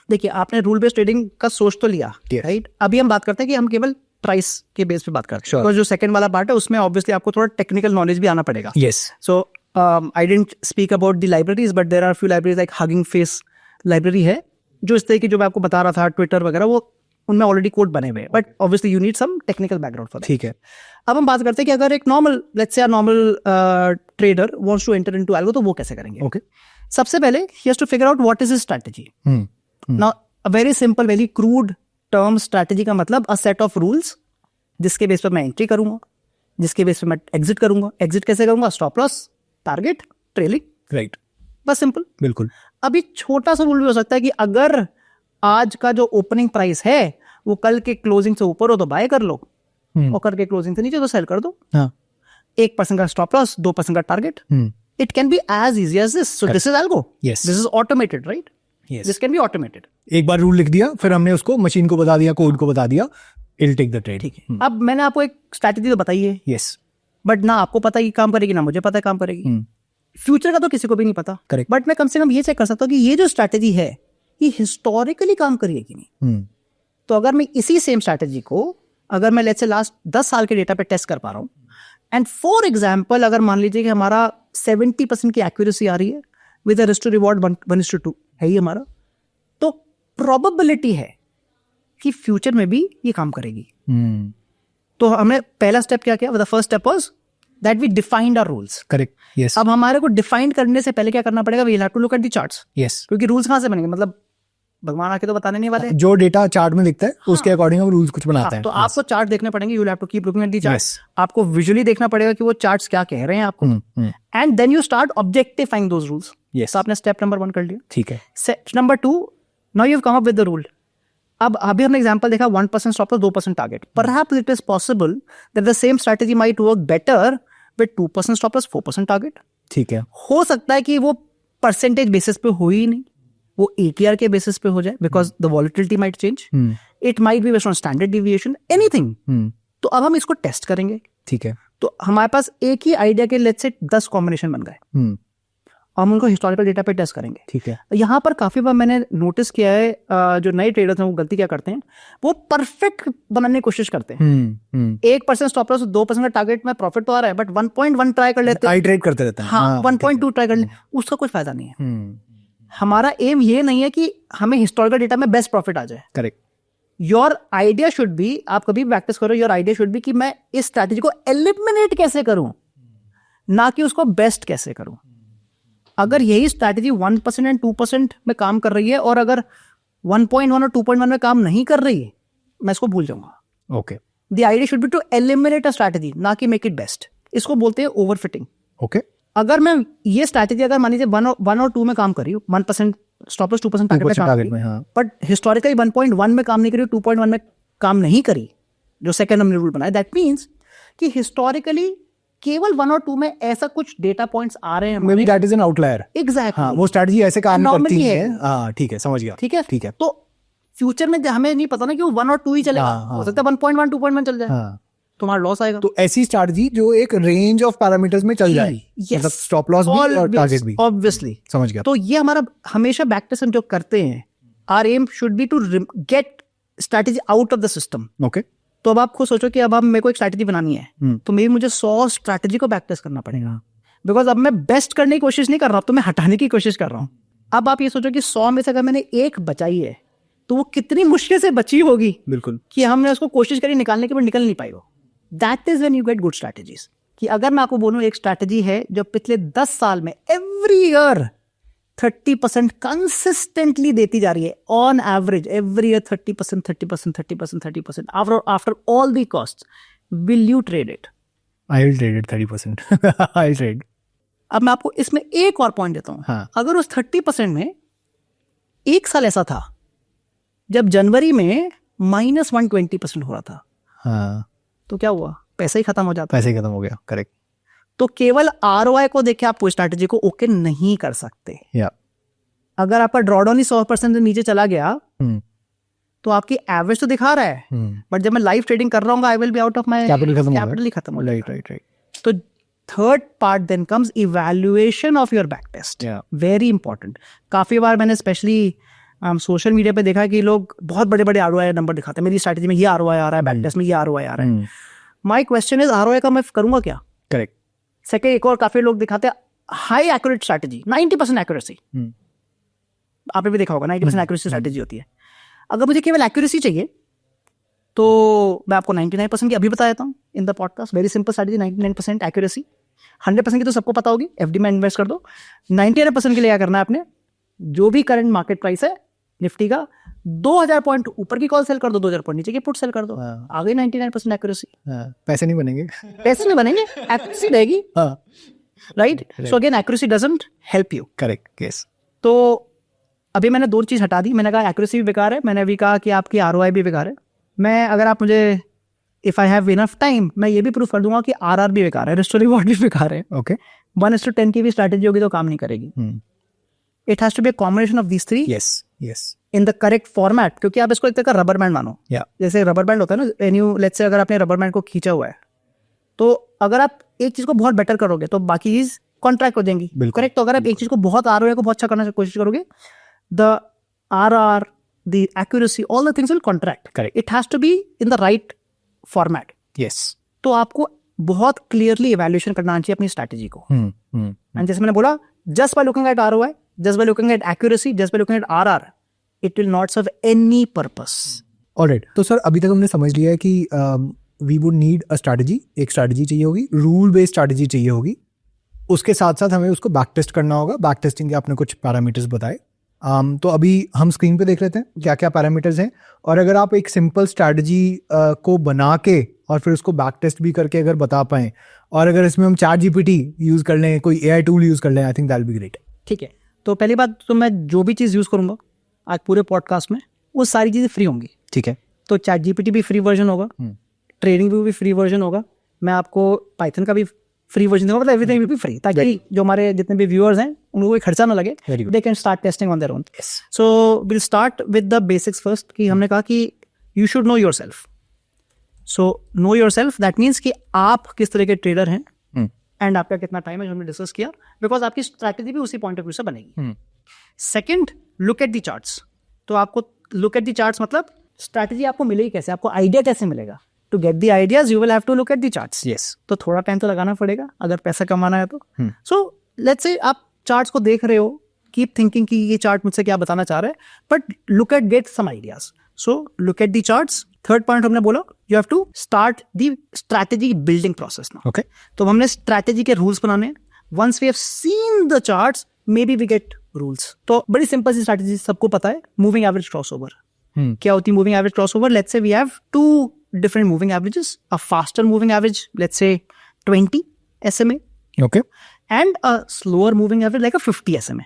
Speaker 1: देखिए, आपने रूल बेस्ड ट्रेडिंग का सोच तो लिया, राइट? अभी हम बात करते हैं कि हम केवल प्राइस के बेस पे बात करते हैं। तो जो सेकंड वाला पार्ट है उसमें ऑब्वियसली आपको थोड़ा टेक्निकल नॉलेज भी आना पड़ेगा।
Speaker 2: Yes.
Speaker 1: So I didn't speak about the libraries, but there are few libraries like hugging face library है, जो इस तरह की जो मैं आपको बता रहा था, ट्विटर वगैरह, वो उनमें ऑलरेडी कोड बने हुए हैं, but obviously you need some technical background for that.
Speaker 2: ठीक है,
Speaker 1: अब हम बात करते हैं कि अगर एक normal, let's say normal trader wants to enter into algo, तो वो कैसे करेंगे?
Speaker 2: ओके,
Speaker 1: सबसे पहले he has to figure out what is his strategy. Now a very simple, very crude term, strategy का मतलब अ सेट ऑफ रूल्स जिसके बेस पर मैं एंट्री करूंगा, जिसके बेस पर मैं एग्जिट करूंगा। एग्जिट कैसे करूंगा? Stop loss, target, trailing,
Speaker 2: right?
Speaker 1: बस सिंपल।
Speaker 2: बिल्कुल।
Speaker 1: अभी छोटा सा रूल भी हो सकता है कि अगर आज का जो ओपनिंग प्राइस है वो कल के क्लोजिंग से ऊपर हो तो बाय कर लो, और कल के क्लोजिंग से नीचे तो सेल कर दो। 1% का स्टॉप लॉस, 2% का target. It can be as easy as this. So this is algo.
Speaker 2: Yes.
Speaker 1: This is automated, right? This can be automated.
Speaker 2: एक बार रूल लिख दिया, फिर हमने उसको मशीन को बता दिया, कोड को बता दिया, इट टेक द ट्रेड।
Speaker 1: ठीक है। अब मैंने आपको एक स्ट्रैटेजी तो बताई है,
Speaker 2: यस,
Speaker 1: बट ना आपको पता है कि काम करेगी, ना मुझे पता है काम करेगी। फ्यूचर का तो किसी को भी नहीं पता,
Speaker 2: करेक्ट।
Speaker 1: बट मैं कम से कम ये चेक कर सकता हूँ कि ये जो स्ट्रैटेजी है ये हिस्टोरिकली काम करी है कि नहीं। तो अगर मैं इसी सेम स्ट्रैटेजी को अगर मैं लेट्स से लास्ट 10 साल के डेटा पे टेस्ट कर पा रहा हूँ, एंड फॉर एग्जाम्पल अगर मान लीजिए कि हमारा 70% की एक्यूरेसी आ रही है with a risk to reward 1:2 है ही हमारा, तो प्रोबेबिलिटी है कि फ्यूचर में भी ये काम करेगी। तो हमने पहला स्टेप क्या किया? The first step was that we defined our rules.
Speaker 2: Correct, yes.
Speaker 1: अब हमारे को डिफाइन करने से पहले क्या करना पड़ेगा? We will have to look at the charts.
Speaker 2: Yes,
Speaker 1: क्योंकि रूल्स कहाँ से बनेंगे? मतलब भगवान आके तो बताने नहीं वाले।
Speaker 2: जो डेटा चार्ट में दिखता है उसके अकॉर्डिंग हम रूल्स कुछ बनाते हैं।
Speaker 1: तो आपको चार्ट देखने पड़ेंगे, you will have to keep looking at the charts. आपको विजुअली देखना पड़ेगा कि वो चार्ट्स क्या कह रहे हैं आपको, and then you start objectifying those rules.
Speaker 2: Yes,
Speaker 1: आपने स्टेप नंबर 1 कर लिया।
Speaker 2: ठीक है।
Speaker 1: Number 2, now you have come up with the rule. अब अभी हमने एग्जांपल देखा 1% stop loss 2% target, perhaps it is possible that the same strategy might work better with 2% stop loss 4% target.
Speaker 2: ठीक है,
Speaker 1: हो सकता है कि वो परसेंटेज बेसिस पे हो ही नहीं, वो ATR के बेसिस पे हो जाए, because the volatility might change, it might be based on standard deviation, anything. तो अब हम इसको टेस्ट करेंगे।
Speaker 2: ठीक है,
Speaker 1: तो हमारे पास एक ही आइडिया के लेट्स से 10 कॉम्बिनेशन बन गए, हम उनको हिस्टोरिकल डेटा पे टेस्ट करेंगे।
Speaker 2: ठीक है,
Speaker 1: यहाँ पर काफी बार मैंने नोटिस किया है जो नए ट्रेडर्स हैं वो गलती क्या करते हैं, वो परफेक्ट बनाने की कोशिश करते हैं। 1% स्टॉप लॉस 2% का टारगेट में प्रॉफिट तो आ रहा है, बट 1.1 ट्राई कर लेते हैं,
Speaker 2: आई ट्रेड करते रहते हैं।
Speaker 1: हाँ 1.2 ट्राई कर ले, उसका कोई फायदा नहीं है। हमारा एम ये नहीं है कि हमें हिस्टोरिकल डेटा में बेस्ट प्रॉफिट आ जाए।
Speaker 2: Correct.
Speaker 1: Your idea should B, आप कभी भी प्रैक्टिस करो, योर आइडिया शुड बी कि मैं इस स्ट्रैटेजी को एलिमिनेट कैसे करूं, ना कि उसको बेस्ट कैसे करूं। अगर यही स्ट्रैटेजी 1% एंड 2% में काम कर रही है और अगर 1.1 और 2.1 में काम नहीं कर रही है, मैं इसको भूल जाऊंगा।
Speaker 2: Okay,
Speaker 1: the idea should be to eliminate a strategy, ना कि मेक इट बेस्ट। इसको बोलते हैं ओवरफिटिंग।
Speaker 2: ओके,
Speaker 1: अगर मैं ये स्ट्रैटेजी अगर मान लीजिए 1 और 2 में काम कर रही हूँ, 1% स्टॉप लॉस 2% टारगेट में काम कर रही
Speaker 2: में,
Speaker 1: हूँ,
Speaker 2: हाँ,
Speaker 1: बट हिस्टोरिकली 1.1 में काम नहीं करी, 2.1 में काम नहीं करी, जो सेकंड हमने रूल बनाया, दैट मीन्स कि हिस्टोरिकली केवल 1 और 2 में ऐसा कुछ डेटा पॉइंट्स आ रहे हैं,
Speaker 2: may be that is an outlier.
Speaker 1: Exactly,
Speaker 2: हाँ, वो स्ट्रेटजी ऐसे काम
Speaker 1: Normally
Speaker 2: करती
Speaker 1: है।
Speaker 2: है। हाँ, ठीक है, समझ गया।
Speaker 1: ठीक है,
Speaker 2: ठीक है।
Speaker 1: तो फ्यूचर में हमें नहीं पता ना कि वो 1 और 2 ही चलेगा,
Speaker 2: हाँ,
Speaker 1: हो सकता है 1.1 2.1 चल जाए,
Speaker 2: हाँ,
Speaker 1: तुम्हारा लॉस आएगा।
Speaker 2: तो ऐसी स्ट्रेटजी जो एक रेंज ऑफ पैरामीटर्स में चल जाए, मतलब स्टॉप लॉस भी और टारगेट भी।
Speaker 1: ऑब्वियसली,
Speaker 2: समझ गया।
Speaker 1: तो ये हमारा हमेशा बैक टेस्ट हम जो करते हैं, our aim should be to get strategy out of the system.
Speaker 2: Okay,
Speaker 1: तो अब आप खुद सोचो कि अब मेरे को एक स्ट्रैटेजी बनानी है, तो मेरी मुझे 100 स्ट्रैटेजी को बैक टेस्ट करना पड़ेगा, बिकॉज अब मैं बेस्ट करने की कोशिश नहीं कर रहा हूं, तो मैं हटाने की कोशिश कर रहा हूं। अब आप ये सोचो कि 100 में से अगर मैंने एक बचाई है, तो वो कितनी मुश्किल से बची होगी,
Speaker 2: बिल्कुल,
Speaker 1: कि हमने उसको कोशिश करी निकालने के बाद निकल नहीं पाई वो। That is when you get good strategies. कि अगर मैं आपको बोलूं एक स्ट्रैटेजी है जो पिछले 10 साल में एवरी ईयर 30% कंसिस्टेंटली देती जा रही है, on average every year 30%, 30%, 30%, 30%, after all the cost, will you trade it?
Speaker 2: I will trade it 30%। I trade.
Speaker 1: अब मैं आपको इसमें एक और पॉइंट देता हूं।
Speaker 2: हाँ,
Speaker 1: अगर उस 30% में एक साल ऐसा था जब जनवरी में -120% हो रहा था,
Speaker 2: हाँ,
Speaker 1: तो क्या हुआ? पैसा ही खत्म हो जाता।
Speaker 2: पैसे खत्म हो गया। करेक्ट।
Speaker 1: तो केवल ROI को देख के आप स्ट्रैटेजी को ओके नहीं कर सकते।
Speaker 2: या
Speaker 1: अगर आपका ड्रॉडाउन ही 100% से नीचे चला गया, तो आपकी एवरेज तो दिखा रहा है, बट जब मैं लाइव ट्रेडिंग कर रहा हूँ, I will be out of my capital ही खत्म हो
Speaker 2: राइट, राइट, राइट।
Speaker 1: तो third part then comes evaluation of your back test, very important. काफी बार मैंने स्पेशली सोशल मीडिया पे देखा कि लोग बहुत बड़े बड़े ROI नंबर दिखाते हैं, मेरी स्ट्रैटेजी में ये ROI आ रहा है, बैक टेस्ट में ये ROI आ रहा है। माई क्वेश्चन इज ROI का मैं करूंगा क्या?
Speaker 2: करेक्ट।
Speaker 1: सेकेंड, एक और काफी लोग दिखाते हैं हाई एक्यूरेट स्ट्रैटेजी, 90% एक्यूरेसी। आपने भी देखा होगा 90% एक्यूरेसी स्ट्रैटेजी होती है। अगर मुझे केवल एक्यूरेसी चाहिए, तो मैं आपको 99% की अभी बता देता हूँ in the podcast. Very simple strategy, 99% accuracy. 100% की तो सबको पता होगी, FD में इन्वेस्ट कर दो। 99% के लिए क्या करना है आपने? जो भी करंट मार्केट प्राइस है निफ्टी का, 2000 पॉइंट ऊपर की कॉल सेल कर दो, 2000 पॉइंट नीचे की पुट सेल कर दो। आ गई 99% एक्यूरेसी।
Speaker 2: पैसे नहीं बनेंगे,
Speaker 1: पैसे नहीं बनेंगे, एक्यूरेसी रहेगी, right? So again accuracy doesn't help you.
Speaker 2: Correct, yes.
Speaker 1: तो अभी मैंने 2 चीज हटा दी। मैंने कहा एक्यूरेसी भी बेकार है, मैंने अभी कहा कि आपकी ROI भी बेकार है। मैं, अगर आप मुझे, if I have enough time, मैं ये भी प्रूफ कर दूंगा कि RR भी बेकार है, रिस्क टू रिवॉर्ड भी बेकार है।
Speaker 2: ओके,
Speaker 1: 1:10 की भी स्ट्रैटेजी होगी तो काम नहीं करेगी। It has to be a combination of these 3
Speaker 2: yes, yes,
Speaker 1: in the correct format. क्योंकि आप इसको एक तरह का रबर बैंड मानो। जैसे रबर बैंड होता है ना, व्हेन यू, लेट्स से अगर आपने रबर बैंड को खींचा हुआ है, तो अगर आप एक चीज को बहुत बेटर करोगे तो बाकी चीज कॉन्ट्रैक्ट हो जाएंगी, करेक्ट? तो अगर आप एक चीज को बहुत ROI को बहुत अच्छा करने की कोशिश करोगे, the RR, the accuracy, all the things will contract.
Speaker 2: Correct.
Speaker 1: It has to be in the right format.
Speaker 2: Yes.
Speaker 1: तो आपको बहुत क्लियरली इवैल्यूएशन करना चाहिए अपनी स्ट्रैटेजी को। एंड जैसे मैंने बोला, just by looking at ROI, just by looking at accuracy, just by looking at RR, it will not serve any purpose.
Speaker 2: Alright, तो सर अभी तक हमने समझ लिया है कि we would need a strategy, एक स्ट्रैटेजी चाहिए होगी, रूल बेस्ड स्ट्रैटेजी चाहिए होगी। उसके साथ साथ हमें उसको बैक टेस्ट करना होगा। बैक टेस्टिंग के आपने कुछ पैरामीटर्स बताए। तो अभी हम स्क्रीन पे देख लेते हैं क्या क्या पैरामीटर्स हैं, और अगर आप एक सिंपल स्ट्रैटेजी को बना के और फिर उसको बैक टेस्ट भी करके अगर बता पाएं, और अगर इसमें हम ChatGPT यूज़ कर लें, कोई AI टूल यूज़ कर लें, I think that will be great.
Speaker 1: ठीक है, तो पहली बात तो मैं जो भी चीज़ यूज़ करूंगा आज पूरे पॉडकास्ट में, वो सारी चीज़ें फ्री होंगी।
Speaker 2: ठीक है।
Speaker 1: तो चैट जीपीटी भी फ्री वर्जन होगा, ट्रेडिंग व्यू भी फ्री वर्जन होगा, मैं आपको पाइथन का भी फ्री वर्जन दूंगा, मतलब एवरीथिंग विल बी फ्री, ताकि जो हमारे जितने भी व्यूअर्स हैं उनको कोई खर्चा ना लगे, they can start testing on their own. So will start with the basics first, कि हमने कहा कि you should know yourself. So no yourself that means कि आप किस तरह के ट्रेडर हैं एंड आपका कितना टाइम है, जो हमने डिस्कस किया, बिकॉज आपकी स्ट्रैटेजी भी उसी पॉइंट ऑफ व्यू से बनेगी। Second, look at the charts. तो आपको लुक एट द चार्ट्स मतलब स्ट्रैटेजी आपको मिलेगी कैसे, आपको आइडिया कैसे मिलेगा। To get the ideas you will have to look at the charts. Yes, तो थोड़ा टाइम तो लगाना पड़ेगा अगर पैसा कमाना है तो। सो लेट्स से आप चार्ट्स को देख रहे हो, कीप थिंकिंग कि ये चार्ट मुझसे क्या बताना चाह रहा है, but look at, get some ideas. So look at the charts. Third point हमने बोला, you have to start the strategy building process now. Okay, तो हमने स्ट्रैटेजी के रूल्स बनाने हैं। Once we have seen the charts, maybe we get rules. तो बड़ी सिंपल सी स्ट्रैटेजी सबको पता है, मूविंग एवरेज क्रॉसओवर। क्या होती है moving average crossover? Let's say we have two different moving averages, a faster moving average, let's say 20 SMA,
Speaker 2: okay,
Speaker 1: and a slower moving average like a 50 SMA.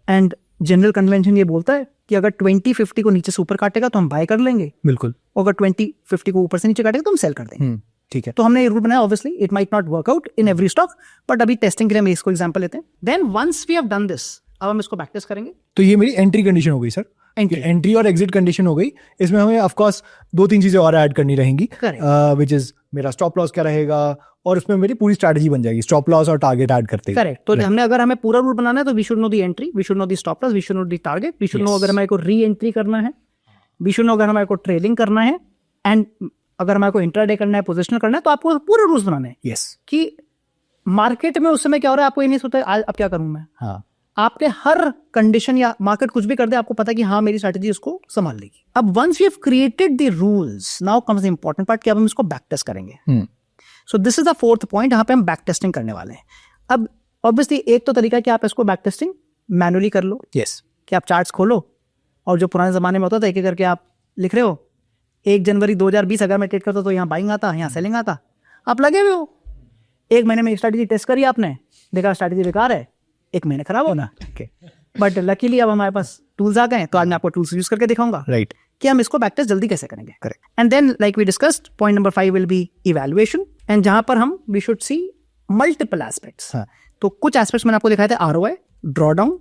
Speaker 1: And general convention ये बोलता है कि अगर 20-50 को नीचे से ऊपर काटेगा तो हम बाय कर लेंगे,
Speaker 2: बिल्कुल,
Speaker 1: और अगर 20-50 को ऊपर से नीचे काटेगा तो हम सेल कर देंगे।
Speaker 2: ठीक है।
Speaker 1: तो हमने ये रूल बनाया, obviously it might not work out in every stock, but अभी टेस्टिंग के लिए हम इसको एग्जांपल लेते हैं। Then once we have done this, अब हम इसको प्रैक्टिस करेंगे।
Speaker 2: तो ये मेरी एंट्री कंडीशन हो गई सर, एंट्री और एग्जिट कंडीशन हो गई। इसमें हमें ऑफ कोर्स 2-3 चीजें और ऐड करनी रहेंगी, व्हिच इज मेरा स्टॉप लॉस क्या रहेगा, और उसमें मेरी पूरी स्ट्रैटेजी बन जाएगी स्टॉप लॉस और टारगेट ऐड करते हैं।
Speaker 1: करेक्ट। तो हमने अगर हमें पूरा रूल बनाना है तो we should know the entry, we should know the stop loss, we should know the target, we should know अगर हमारे को री एंट्री करना है, वी शुड नो अगर हमारे को ट्रेलिंग करना है, एंड अगर हमारे को इंट्राडे करना है, पोजिशनल करना है, तो आपको पूरे रूल्स बनाने हैं।
Speaker 2: यस,
Speaker 1: कि मार्केट में उस समय क्या हो रहा है आपको ये नहीं सोचता अब क्या करूं मैं।
Speaker 2: हाँ,
Speaker 1: आपके हर कंडीशन या मार्केट कुछ भी कर दे, आपको पता है कि हाँ मेरी स्ट्रैटेजी इसको संभाल लेगी। अब once we have created the rules, now comes the important part कि अब हम इसको बैक टेस्ट करेंगे। So this is the fourth point, यहाँ पे हम बैक टेस्टिंग करने वाले हैं। अब ऑब्वियसली एक तो तरीका है कि आप इसको बैक टेस्टिंग मैनुअली कर लो।
Speaker 2: यस,
Speaker 1: कि आप चार्ट्स खोलो और जो पुराने जमाने में होता था एक एक करके आप लिख रहे हो, 1 जनवरी 2020 अगर मैं ट्रेड करता तो यहाँ बाइंग आता, यहाँ सेलिंग आता, आप लगे हुए हो। 1 महीने में स्ट्रैटेजी टेस्ट करी आपने, देखा स्ट्रैटेजी बेकार है, 1 महीने खराब होना। बट लकीली अब हमारे पास टूल्स आ गए, तो आज मैं आपको टूल्स यूज करके दिखाऊंगा
Speaker 2: राइट,
Speaker 1: कि हम इसको बैक टेस्ट जल्दी कैसे करेंगे।
Speaker 2: Correct.
Speaker 1: And then like we discussed, point number 5 will be evaluation, and जहां पर हम we should see multiple aspects. तो कुछ एस्पेक्ट्स मैंने आपको दिखाए थे, ROI, drawdown,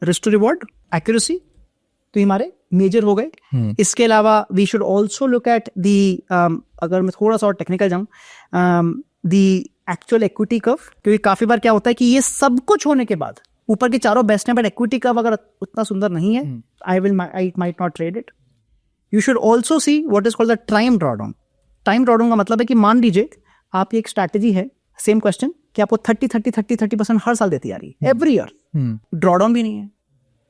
Speaker 1: risk to reward, accuracy, तो हमारे मेजर हो गए। इसके अलावा we should also look at the, अगर मैं थोड़ा सा और टेक्निकल जाऊं, दी एक्चुअल इक्विटी कर्व, क्योंकि काफी बार क्या होता है कि ये सब कुछ होने के बाद ऊपर के चारों बेस्ट हैं, बट इक्विटी कर्व अगर उतना सुंदर नहीं है, I might not trade it. You should also see what is called the time drawdown. Time drawdown का मतलब है कि मान लीजिए आपकी एक स्ट्रैटेजी है, सेम क्वेश्चन, कि आपको 30% हर साल देती आ रही है, एवरी ईयर, ड्रॉडाउन भी नहीं है,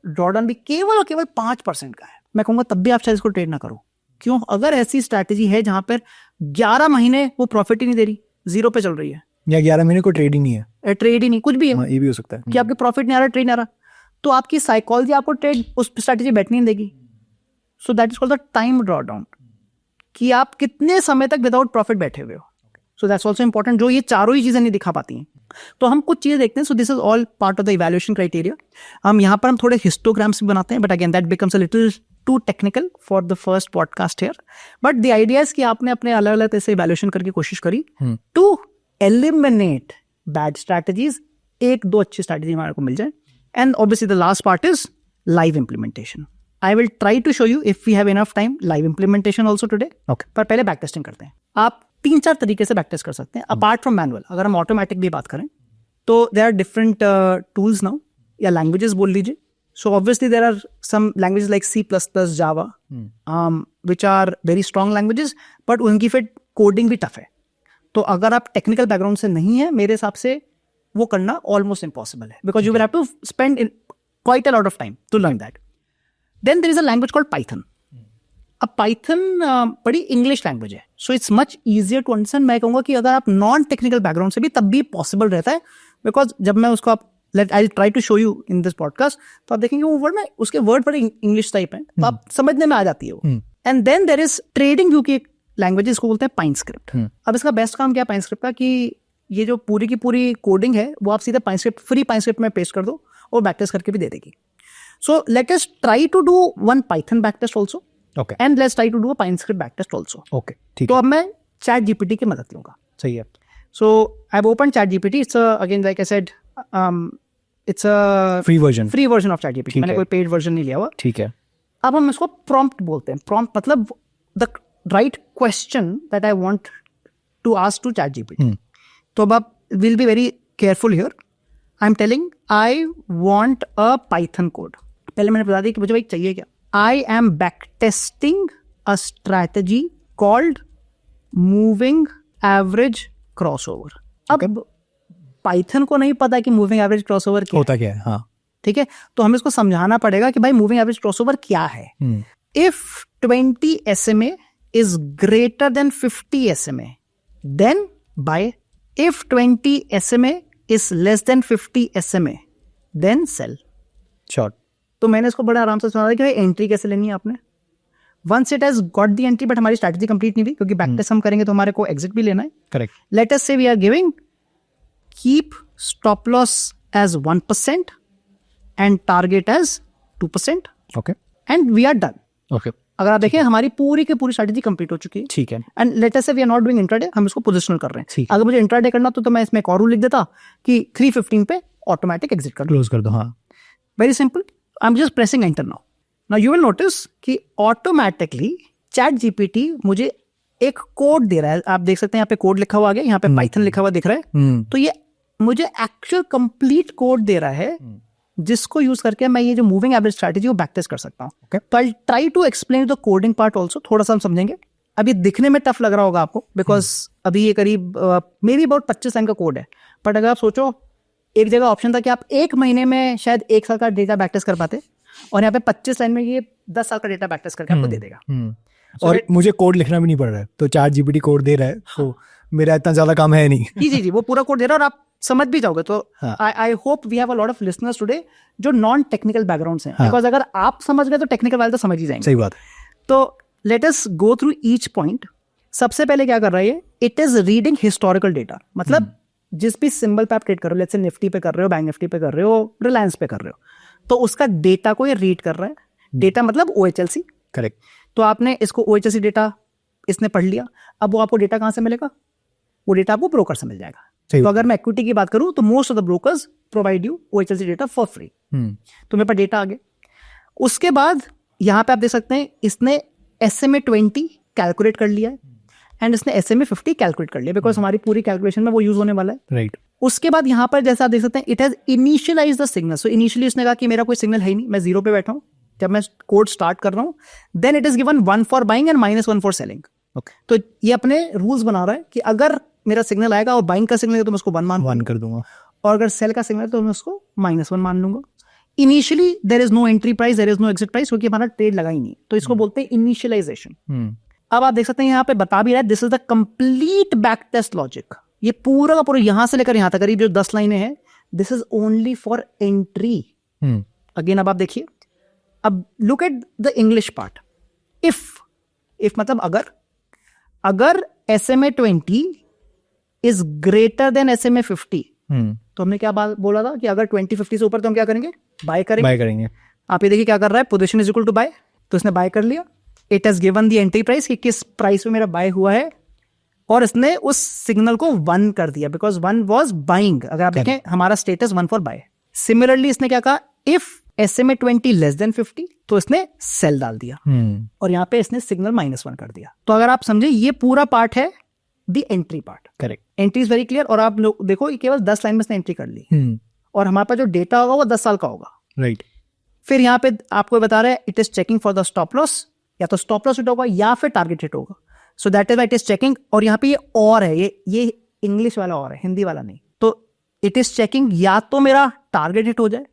Speaker 1: ड्रॉडाउन भी केवल और केवल 5% का है, मैं कहूंगा तब भी आप शायद इसको ट्रेड ना करो। क्यों? अगर ऐसी स्ट्रैटेजी है जहां पर 11 महीने वो प्रॉफिट ही नहीं दे रही, 0 पे चल रही है,
Speaker 2: या 11 महीने को ट्रेड ही नहीं है,
Speaker 1: ट्रेड ही नहीं, कुछ भी है,
Speaker 2: ये भी हो सकता है
Speaker 1: कि आपके प्रॉफिट नहीं आ रहा, ट्रेड नहीं आ रहा, तो आपकी साइकोलॉजी आपको ट्रेड उस स्ट्रैटेजी बैठने नहीं देगी। So that is called the time drawdown, कि आप कितने समय तक विदाउट प्रॉफिट बैठे हुए हो। सो दैट्स ऑल्सो इंपॉर्टेंट, जो ये चारों ही चीजें नहीं दिखा पाती हैं। तो हम कुछ चीजें देखते हैं। So this is all part of the evaluation criteria. हम यहाँ पर हम थोड़े हिस्टोग्राम्स भी बनाते हैं, but again that becomes a little too technical for the first podcast here. But the idea is कि आपने अपने अलग अलग ऐसे इवैल्यूएशन करके कोशिश करी टू एलिमिनेट बैड स्ट्रैटेजीज, 1-2 अच्छी स्ट्रैटेजी हमारे को मिल जाए। And obviously the last part is live implementation. I will try to show you if we have enough time live implementation also today. पर पहले बैक टेस्टिंग करते हैं। आप 3-4 तरीके से बैक टेस्ट कर सकते हैं अपार्ट फ्रॉम मैनुअल। अगर हम ऑटोमेटिक भी बात करें तो there are different tools now, या लैंग्वेजेस बोल लीजिए। So obviously there are some languages like C++, Java, which are very strong languages, but उनकी फिर कोडिंग भी टफ है। तो अगर आप टेक्निकल बैकग्राउंड से नहीं है, मेरे हिसाब से वो करना ऑलमोस्ट इम्पॉसिबल है, because you will have to spend quite a lot of time to learn that. Then there is a language called Python. अब पाइथन बड़ी इंग्लिश लैंग्वेज है, so it's much easier to understand. मैं कहूँगा कि अगर आप नॉन टेक्निकल बैकग्राउंड से भी तब भी पॉसिबल रहता है, बिकॉज जब मैं उसको I try to show you in this podcast, तो आप देखेंगे वो वर्ड ना, उसके वर्ड बड़े इंग्लिश टाइप है, तो आप समझने में आ जाती है वो। And then there is trading view की एक लैंग्वेज, इसको बोलते हैं पाइनस्क्रिप्ट। अब इसका बेस्ट काम क्या है पाइनस्क्रिप्ट का, कि ये जो पूरी की पूरी कोडिंग है वो आप सीधे पाइनस्क्रिप्ट, फ्री पाइनस्क्रिप्ट में पेस्ट कर दो और बैक टेस्ट करके भी दे देगी। So let us try to do one Python backtest also,
Speaker 2: Okay.
Speaker 1: and let's try to do a PyScript backtest also.
Speaker 2: Okay. ठीक
Speaker 1: तो
Speaker 2: है.
Speaker 1: अब मैं ChatGPT की मदद लूंगा.
Speaker 2: सही है.
Speaker 1: So I've opened ChatGPT. It's again like I said, it's a
Speaker 2: Free version.
Speaker 1: free version of ChatGPT.
Speaker 2: ठीक
Speaker 1: मैंने
Speaker 2: है.
Speaker 1: कोई paid version नहीं लिया हुआ.
Speaker 2: ठीक है.
Speaker 1: अब हम इसको prompt बोलते हैं. Prompt मतलब the right question that I want to ask to ChatGPT. तो अब आप will be very careful here. I'm telling I want a Python code. पहले मैंने बता दिया कि मुझे भाई चाहिए क्या. I am backtesting a strategy called moving average crossover. अब Python को नहीं पता कि moving average crossover क्या है.
Speaker 2: होता क्या है? हाँ.
Speaker 1: ठीक है, तो हमें इसको समझाना पड़ेगा कि भाई moving average crossover क्या है. If 20 SMA is greater than 50 SMA, then buy. If 20 SMA is less than 50 SMA, then sell.
Speaker 2: Sure.
Speaker 1: तो मैंने इसको बड़ा आराम से सुना कि भाई एंट्री कैसे लेनी है आपने. Once it has got the entry, but हमारी स्ट्रैटेजी कंप्लीट नहीं हुई क्योंकि बैक टेस्ट हम करेंगे तो हमारे को एग्जिट भी लेना है.
Speaker 2: Correct.
Speaker 1: Let us say we are giving keep stop loss as 1% and target as 2%,
Speaker 2: Okay.
Speaker 1: and we are done.
Speaker 2: Okay.
Speaker 1: अगर आप देखें हमारी पूरी की पूरी स्ट्रैटेजी कंप्लीट हो चुकी है.
Speaker 2: ठीक है.
Speaker 1: And let us say we are not doing intraday, हम इसको पोजिशनल कर रहे हैं.
Speaker 2: ठीक.
Speaker 1: अगर मुझे इंट्राडे करना तो मैं इसमें एक और रूल लिख देता कि 315 पे ऑटोमेटिक एग्जिट कर दो.
Speaker 2: क्लोज कर दो. हाँ.
Speaker 1: Very simple. I am just pressing enter now. Now you will notice कि ऑटोमेटिकली चैट जीपीटी मुझे एक कोड दे रहा है. आप देख सकते हैं यहाँ पे कोड लिखा हुआ आ गया, यहाँ पे पाइथन लिखा हुआ दिख रहा है. तो ये मुझे एक्चुअल कंप्लीट कोड दे रहा है जिसको यूज करके मैं ये जो मूविंग एवरेज स्ट्रैटेजी वो बैक टेस्ट कर सकता हूँ.
Speaker 2: Okay.
Speaker 1: तो I try to explain the coding part also. थोड़ा सा हम समझेंगे. अभी दिखने में टफ लग रहा होगा आपको बिकॉज अभी ये करीब मे बी अबाउट 25 लाइन का कोड है. बट अगर आप सोचो एक जगह ऑप्शन था कि आप एक महीने में शायद 1 साल का डेटा बैक टेस्ट कर पाते, और यहाँ पे 25 लाइन में ये 10 साल का डेटा बैक टेस्ट करके आपको दे देगा.
Speaker 2: और मुझे कोड लिखना भी नहीं पड़ रहा है, तो चैट जीपीटी कोड दे रहा है, तो मेरा इतना ज्यादा काम है नहीं.
Speaker 1: जी वो पूरा कोड दे रहा है और आप समझ भी जाओगे. तो I hope we have a lot of listeners today जो नॉन टेक्निकल बैकग्राउंड्स हैं, बिकॉज अगर आप समझ गए तो टेक्निकल वाले तो समझ ही जाएंगे.
Speaker 2: सही बात है.
Speaker 1: तो let us go through each point. सबसे पहले क्या कर रहा है, it is reading historical data. मतलब जिस भी सिंबल पे आप ट्रेड कर रहे हो, लेट्स से निफ्टी पे कर रहे हो, बैंक निफ्टी पे कर रहे हो, रिलायंस पे कर रहे हो, तो उसका डेटा को ये रीड कर रहा है. डेटा मतलब OHLC.
Speaker 2: करेक्ट.
Speaker 1: तो आपने इसको OHLC डेटा इसने पढ़ लिया. अब वो आपको डेटा कहाँ से मिलेगा? वो डेटा आपको ब्रोकर से मिल जाएगा. तो अगर मैं इक्विटी की बात करूं तो most of the brokers provide you OHLC data for free. तो मेरे पास डेटा आ गया. उसके बाद यहाँ पे आप देख सकते हैं इसने SMA 20 कैलकुलेट कर लिया है एंड इसने SMA 50 कैलकुलेट कर लिया बिकॉज हमारी पूरी कैलकुलेशन में वो यूज होने वाला है.
Speaker 2: राइट.
Speaker 1: उसके बाद यहाँ पर जैसे आप देख सकते हैं it has initialize the signal. So initially उसने कहा कि मेरा कोई सिग्नल है ही नहीं, मैं 0 पे बैठा हूँ जब मैं कोड स्टार्ट कर रहा हूँ. Then it is given 1 for buying and -1 for selling. तो ये अपने रूल्स बना रहा है कि अगर मेरा सिग्नल आएगा और बाइंग का सिग्नल है तो मैं उसको 1
Speaker 2: कर दूंगा,
Speaker 1: और अगर सेल का सिग्नल है तो मैं उसको -1 मान लूंगा. Initially there is no entry price, there is no exit price, क्योंकि हमारा ट्रेड लगा ही नहीं. तो इसको बोलते हैं इनिशियलाइजेशन. अब आप देख सकते हैं यहाँ पे बता भी रहा है this is the complete back test logic. ये पूरा का पूरा यहां से लेकर यहां तक करीब जो 10 लाइनें हैं, this is only for entry. Again अब आप देखिए, अब look at the English part. If मतलब अगर SMA 20 is greater than SMA 50, तो हमने क्या बोला था कि अगर 2050 से ऊपर तो हम क्या करेंगे? बाय करेंगे. आप ये देखिए क्या कर रहा है, position is equal to buy. तो इसने बाय कर लिया. It has given the entry price कि किस प्राइस पे मेरा बाय हुआ है, और इसने उस सिग्नल को 1 कर दिया बिकॉज 1 वाज बाइंग. अगर आप देखें हमारा स्टेटस 1 फॉर बाय. सिमिलरली इसने क्या कहा, इफ SMA 20 लेस देन 50 तो इसने सेल डाल दिया, और यहाँ पे इसने सिग्नल -1 कर दिया. तो अगर आप समझे ये पूरा पार्ट है the entry part.
Speaker 2: Correct.
Speaker 1: Entry is very clear. और आप लोग देखो ये केवल 10 लाइन में इसने एंट्री कर ली, और हमारे पास जो डेटा होगा वो 10 साल का होगा.
Speaker 2: राइट.
Speaker 1: फिर यहाँ पे आपको बता रहा है it is checking for the stop loss, या तो स्टॉप लॉस हिट होगा या फिर टारगेट हिट होगा. So that is why it is checking. और यहाँ पे ये और है, ये इंग्लिश वाला और है, हिंदी वाला नहीं. तो इट इज चेकिंग या तो मेरा टारगेट हिट हो जाए,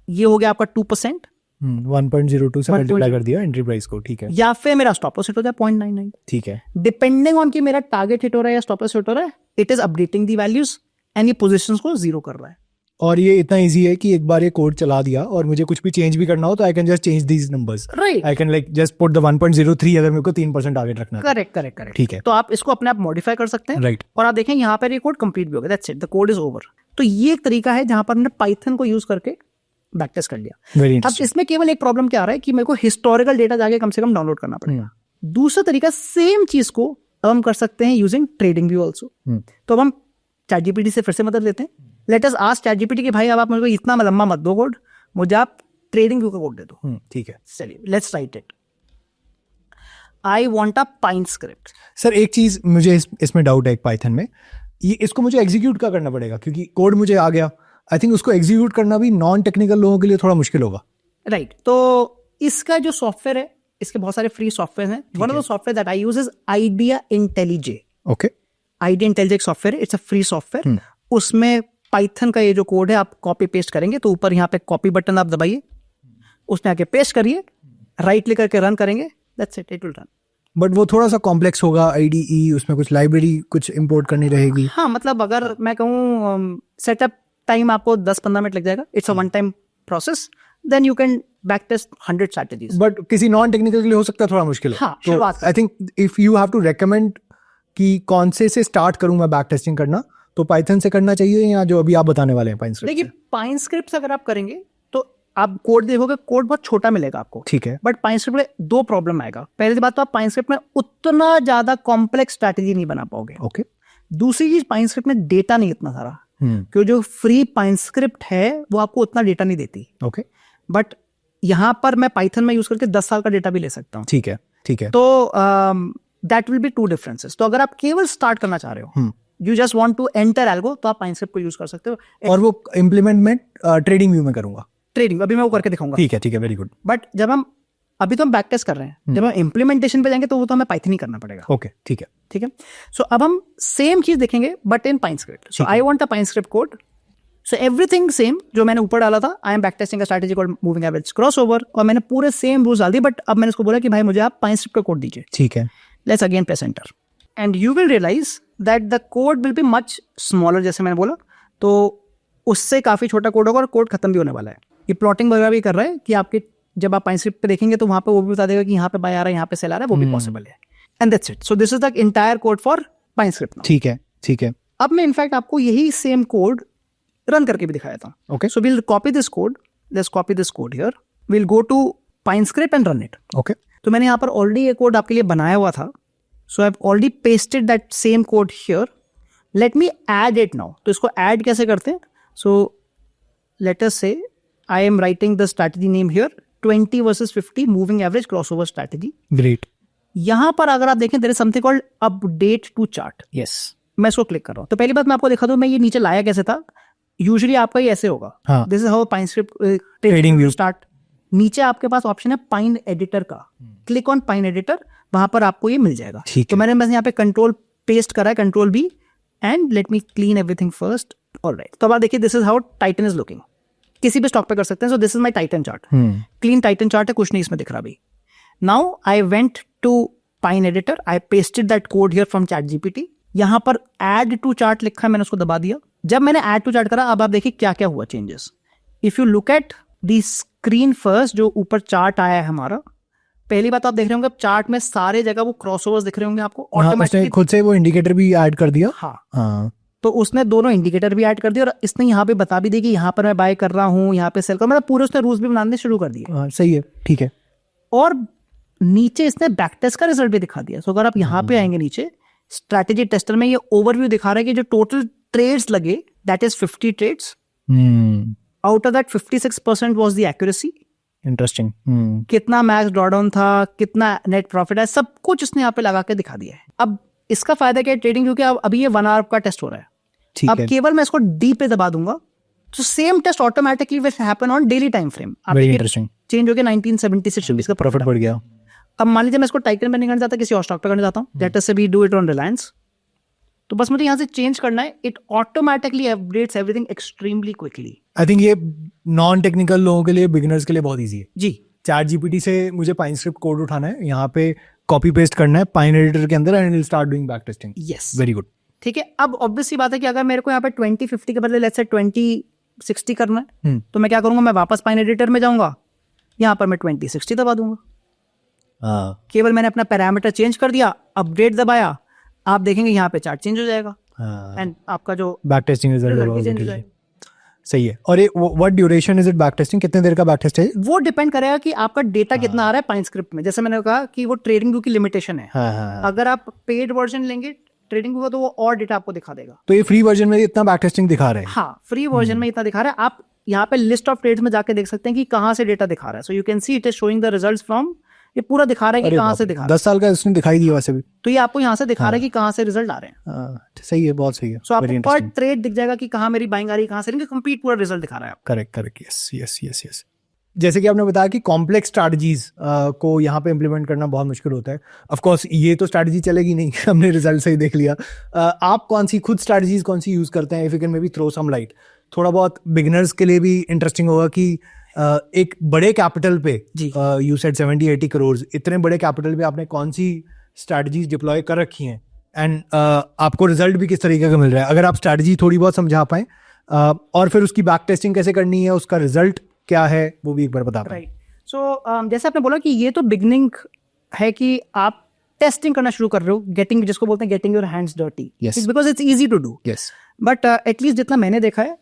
Speaker 1: ये हो गया आपका 2%,
Speaker 2: 1.02 से मल्टीप्लाई कर दिया एंट्री प्राइस को. ठीक है.
Speaker 1: या फिर मेरा स्टॉप लॉस हिट हो जाए 0.99.
Speaker 2: ठीक है.
Speaker 1: डिपेंडिंग ऑन कि मेरा टारगेट हिट हो रहा है या स्टॉप लॉस हिट हो रहा है, it is updating the values and ये पोजीशंस को 0 कर रहा है.
Speaker 2: और ये इतना इजी है कि एक बार ये कोड चला दिया और मुझे कुछ भी चेंज भी करना हो तो I can just change these numbers.
Speaker 1: Right.
Speaker 2: I can like just put the 1.03 अगर मेरे को 3% टारगेट रखना है.
Speaker 1: करेक्ट.
Speaker 2: ठीक है.
Speaker 1: तो आप इसको अपने आप मॉडिफाई कर सकते हैं.
Speaker 2: राइट.
Speaker 1: और आप देखें यहाँ पर ये कोड कंप्लीट भी हो गया. That's it, the code is over. तो ये एक तरीका है जहां पर हमने पाइथन को यूज करके बैक टेस्ट कर लिया।
Speaker 2: वेरी
Speaker 1: अब
Speaker 2: इंटरेस्टिंग।
Speaker 1: इसमें केवल एक प्रॉब्लम क्या आ रहा है कि मेरे को हिस्टोरिकल डेटा जाके कम से कम डाउनलोड करना पड़ेगा। दूसरा तरीका सेम चीज को अब हम कर सकते हैं यूजिंग ट्रेडिंग व्यू ऑल्सो। तो अब हम ChatGPT से फिर से मदद लेते हैं। लेट अस आस्क ChatGPT कि भाई अब आप मुझे इतना लंबा मत दो कोड, मुझे आप ट्रेडिंग व्यू का कोड दे दो।
Speaker 2: ठीक है।
Speaker 1: चलिए let's write it. I want a pine script.
Speaker 2: Sir एक चीज मुझे इसमें डाउट है, एक पाइथन में ये इसको मुझे एग्जीक्यूट क्या करना पड़ेगा, क्योंकि कोड मुझे आ गया, आई थिंक उसको एग्जीक्यूट करना भी नॉन टेक्निकल लोगों के लिए थोड़ा मुश्किल होगा।
Speaker 1: राइट, तो इसका जो सॉफ्टवेयर है, इसके बहुत सारे फ्री सॉफ्टवेयर हैं। One of the software that I use is IDEA IntelliJ.
Speaker 2: Okay,
Speaker 1: IDEA IntelliJ एक सॉफ्टवेयर है, इट्स अ फ्री सॉफ्टवेयर। उसमें पाइथन का ये जो कोड है आप कॉपी पेस्ट करेंगे तो ऊपर यहाँ पे कॉपी बटन आप दबाइए, उसमें आके पेस्ट करिए, राइट क्लिक करके रन करेंगे, that's it, it will run.
Speaker 2: But वो थोड़ा सा कॉम्प्लेक्स होगा, आईडीई उसमें कुछ लाइब्रेरी कुछ इंपोर्ट करनी रहेगी।
Speaker 1: हाँ, मतलब अगर मैं कहूँ सेटअप टाइम आपको 10-15 मिनट लग जाएगा, it's a one time process, then you can back test 100 strategies.
Speaker 2: But किसी नॉन टेक्निकल के लिए हो सकता है थोड़ा मुश्किल है।
Speaker 1: हाँ,
Speaker 2: तो
Speaker 1: शुरुआत
Speaker 2: I think if you have to recommend कि कौन से स्टार्ट करूं मैं बैक टेस्टिंग करना, तो पाइथन से करना चाहिए या जो अभी आप बताने वाले हैं पाइन स्क्रिप्ट?
Speaker 1: देखिए, पाइन स्क्रिप्ट अगर आप करेंगे तो आप कोड देखोगे, कोड बहुत छोटा मिलेगा आपको,
Speaker 2: ठीक है।
Speaker 1: बट पाइन स्क्रिप्ट में 2 प्रॉब्लम आएगा। पहली बात तो आप पाइन स्क्रिप्ट में उतना ज्यादा कॉम्प्लेक्स स्ट्रैटेजी नहीं बना पाओगे।
Speaker 2: ओके।
Speaker 1: दूसरी चीज, पाइन स्क्रिप्ट में डेटा नहीं इतना सारा, क्योंकि जो फ्री पाइन स्क्रिप्ट है वो आपको उतना डेटा नहीं देती।
Speaker 2: ओके,
Speaker 1: बट यहाँ पर मैं पाइथन में यूज करके 10 साल का डेटा भी ले सकता हूँ।
Speaker 2: ठीक है, ठीक है।
Speaker 1: तो दैट विल बी 2 डिफरेंसेस। तो अगर आप केवल स्टार्ट करना चाह रहे हो, you just want to enter algo, तो आप पाइन स्क्रिप्ट को यूज कर सकते हो।
Speaker 2: और वो इम्प्लीमेंट में ट्रेडिंग व्यू में करूंगा।
Speaker 1: ट्रेडिंग अभी मैं वो करके दिखाऊंगा।
Speaker 2: ठीक है, ठीक है, वेरी गुड।
Speaker 1: बट जब हम अभी तो हम बैक टेस्ट कर रहे हैं, जब हम इम्प्लीमेंटेशन पे जाएंगे तो वो तो हमें पाइथन ही करना पड़ेगा।
Speaker 2: ओके, ठीक है।
Speaker 1: ठीक है, सो अब हम सेम चीज देखेंगे but in pine script. So I want a pine script code, so everything same जो मैंने ऊपर डाला था। I am back testing strategy called moving average crossover, और मैंने पूरे सेम रूल्स डाल दिए, बट अब मैंने उसको बोला कि भाई मुझे आप पाइन स्क्रिप्ट का कोड दीजिए।
Speaker 2: ठीक है।
Speaker 1: Let's again press enter and you will realise that the code will be much smaller. जैसे मैंने बोला, तो उससे काफी छोटा कोड होगा और कोड खत्म भी होने वाला है। ये प्लॉटिंग वगैरह भी कर रहा है कि आपके जब आप पाइन स्क्रिप्ट पे देखेंगे तो वहां पे वो भी बता देगा कि यहाँ पे बाय आ रहा है, यहाँ पे सेल आ रहा है, वो भी पॉसिबल है। And that's it. So this is the entire code for pine script.
Speaker 2: ठीक है, ठीक है।
Speaker 1: अब मैं इनफैक्ट आपको यही सेम कोड रन करके भी दिखाया था।
Speaker 2: Okay,
Speaker 1: so we'll copy this code, let's copy this code here, we'll go to Pine script and run it.
Speaker 2: Okay.
Speaker 1: तो मैंने यहाँ पर ऑलरेडी ये कोड आपके लिए बनाया हुआ था, so I have already pasted that same code here. Let me add it now. तो इसको ऐड कैसे करते हैं? सो let us say I am writing the strategy name here, 20 versus 50 moving average crossover strategy.
Speaker 2: Great.
Speaker 1: यहाँ पर अगर आप देखें, there is something called update to chart.
Speaker 2: Yes,
Speaker 1: मैं इसको क्लिक कर रहा हूँ। तो पहली बात मैं आपको दिखा दूं, मैं ये नीचे लाया कैसे था। यूजुअली आपका ये ऐसे होगा,
Speaker 2: हाँ।
Speaker 1: This is how pine script
Speaker 2: trading view
Speaker 1: start. नीचे आपके पास ऑप्शन है पाइन एडिटर का, क्लिक ऑन पाइन एडिटर, वहां पर आपको ये मिल जाएगा।
Speaker 2: ठीक
Speaker 1: तो
Speaker 2: है।
Speaker 1: मैंने बस यहाँ पे कंट्रोल पेस्ट करा है, control B, and let me clean everything first. Alright, तो अब आप देखिए, this is how Titan is looking. किसी भी स्टॉक पे कर सकते हैं। So this is my Titan chart, clean Titan chart है, कुछ नहीं इसमें दिख रहा अभी। Now I went to Pine editor, I pasted that code here from ChatGPT। यहाँ पर ऐड टू चार्ट लिखा है, मैंने उसको दबा दिया। जब मैंने ऐड टू चार्ट करा, अब आप देखिए क्या क्या हुआ changes. If you look at the screen first, जो ऊपर चार्ट आया है हमारा, पहली बात आप देख रहे होंगे, अब चार्ट में सारे जगह वो क्रॉसओवर्स दिख रहे होंगे आपको ऑटोमेटिकली।
Speaker 2: खुद से वो इंडिकेटर भी ऐड कर दिया।
Speaker 1: हाँ, तो उसने दोनों इंडिकेटर भी ऐड कर दिए और इसने यहाँ पे बता भी दी कि यहाँ पर मैं बाय कर रहा हूँ, यहाँ पे सेल कर, मतलब पूरे उसने रूल्स भी बनाने शुरू कर दिए।
Speaker 2: सही है, ठीक है।
Speaker 1: और नीचे इसने बैक टेस्ट का रिजल्ट भी दिखा दिया। सो अगर आप यहाँ पे आएंगे नीचे, स्ट्रैटेजी टेस्टर में ये ओवरव्यू दिखा रहा है कि जो टोटल ट्रेड्स लगे, that is 50 trades. Out of that 56% was the accuracy.
Speaker 2: Interesting.
Speaker 1: कितना मैक्स ड्रॉडाउन था, कितना नेट प्रॉफिट है, सब कुछ इसने यहाँ पे लगा के दिखा दिया है। अब इसका फायदा क्या है ट्रेडिंग, क्योंकि अब अभी ये 1 आवर का टेस्ट हो रहा है।
Speaker 2: ठीक
Speaker 1: अब
Speaker 2: है।
Speaker 1: केवल मैं इसको डी पे दबा दूंगा तो same test automatically will happen on daily time frame.
Speaker 2: Very interesting.
Speaker 1: Change हो गया 1976 का
Speaker 2: प्रॉफिट बढ़ गया।
Speaker 1: अब मान लीजिए मैं इसको टाइटन पे नहीं करना चाहता, किसी और स्टॉक पे करना चाहता हूँ, let us say we do it on Reliance. तो बस मुझे यहाँ से चेंज करना है, it automatically updates everything extremely quickly.
Speaker 2: I think ये नॉन टेक्निकल लोगों के लिए, बिगिनर्स के लिए बहुत ईजी है
Speaker 1: जी।
Speaker 2: ChatGPT से मुझे पाइन स्क्रिप्ट कोड उठाना है, यहाँ पे कॉपी पेस्ट करना है पाइन एडिटर के अंदर, and will start doing back testing.
Speaker 1: Yes,
Speaker 2: very good.
Speaker 1: ठीक है। अब ऑब्वियस सी बात है कि अगर मेरे को यहाँ पे 2050 के बदले लेट्स से 2060 करना है, तो मैं क्या करूंगा, मैं वापस पाइन एडिटर में जाऊंगा, यहाँ पर मैं 2060 दबा दूंगा। केवल मैंने अपना पैरामीटर चेंज कर दिया, अपडेट दबाया, आप देखेंगे यहाँ पे चार्ट चेंज हो जाएगा, एंड आपका जो
Speaker 2: बैक टेस्टिंग
Speaker 1: रिजल्ट भी
Speaker 2: रिजल्ट
Speaker 1: चेंज हो जाएगा।
Speaker 2: सही है। और what duration is it back testing, कितने देर का बैक टेस्ट है?
Speaker 1: वो डिपेंड करेगा कि आपका डेटा कितना आ रहा है पाइन स्क्रिप्ट में। जैसे मैंने कहा कि वो ट्रेडिंग व्यू की लिमिटेशन है।
Speaker 2: हाँ।
Speaker 1: अगर आप पेड वर्जन लेंगे ट्रेडिंग व्यू का तो वो और डेटा आपको दिखा देगा।
Speaker 2: तो ये फ्री वर्जन में इतना बैक टेस्टिंग दिखा रहे हैं?
Speaker 1: हाँ, फ्री वर्जन में इतना दिखा रहा है। आप यहाँ पे लिस्ट ऑफ ट्रेड्स में जाके देख सकते हैं कि कहाँ से डेटा दिखा रहा है। So you can see it is showing the results from, ये पूरा दिखा रहा है कि कहाँ से दिखा रहा है।
Speaker 2: 10 साल का इसने दिखाई दिया वैसे भी,
Speaker 1: तो ये आपको यहाँ से दिखा रहा है कि कहाँ से रिजल्ट आ रहे हैं।
Speaker 2: सही है, बहुत सही है।
Speaker 1: सो आपको पर ट्रेड दिख जाएगा कि कहाँ मेरी बाइंग आ रही है, कहाँ से नहीं, कंप्लीट पूरा रिजल्ट दिखा रहा है।
Speaker 2: Correct, yes. जैसे कि आपने बताया कि कॉम्प्लेक्स स्ट्रैटेजीज को यहाँ पे इम्प्लीमेंट करना बहुत मुश्किल होता है। ऑफ कोर्स ये तो स्ट्रैटेजी चलेगी नहीं, हमने रिजल्ट से ही देख लिया। आप कौन सी खुद स्ट्रैटेजीज कौन सी यूज करते हैं? If you can maybe throw some light, थोड़ा बहुत बिगिनर्स के लिए भी इंटरेस्टिंग होगा कि एक बड़े कैपिटल पे, यू सेड 70-80 करोड़, इतने बड़े कैपिटल पे आपने कौन सी स्ट्रैटेजीज डिप्लॉय कर रखी हैं एंड आपको रिजल्ट भी किस तरीके का मिल रहा है? अगर आप स्ट्रैटेजी थोड़ी बहुत समझा पाएं और फिर उसकी बैक टेस्टिंग कैसे करनी है, उसका रिजल्ट क्या है, वो भी एक बार बता पाएं।
Speaker 1: राइट। सो जैसे आपने बोला कि ये तो बिगनिंग है कि आप टेस्टिंग करना शुरू कर रहे हो, गेटिंग, जिसको बोलते हैं getting your hands dirty, because it's easy to do.
Speaker 2: Yes,
Speaker 1: but at least जितना मैंने देखा है,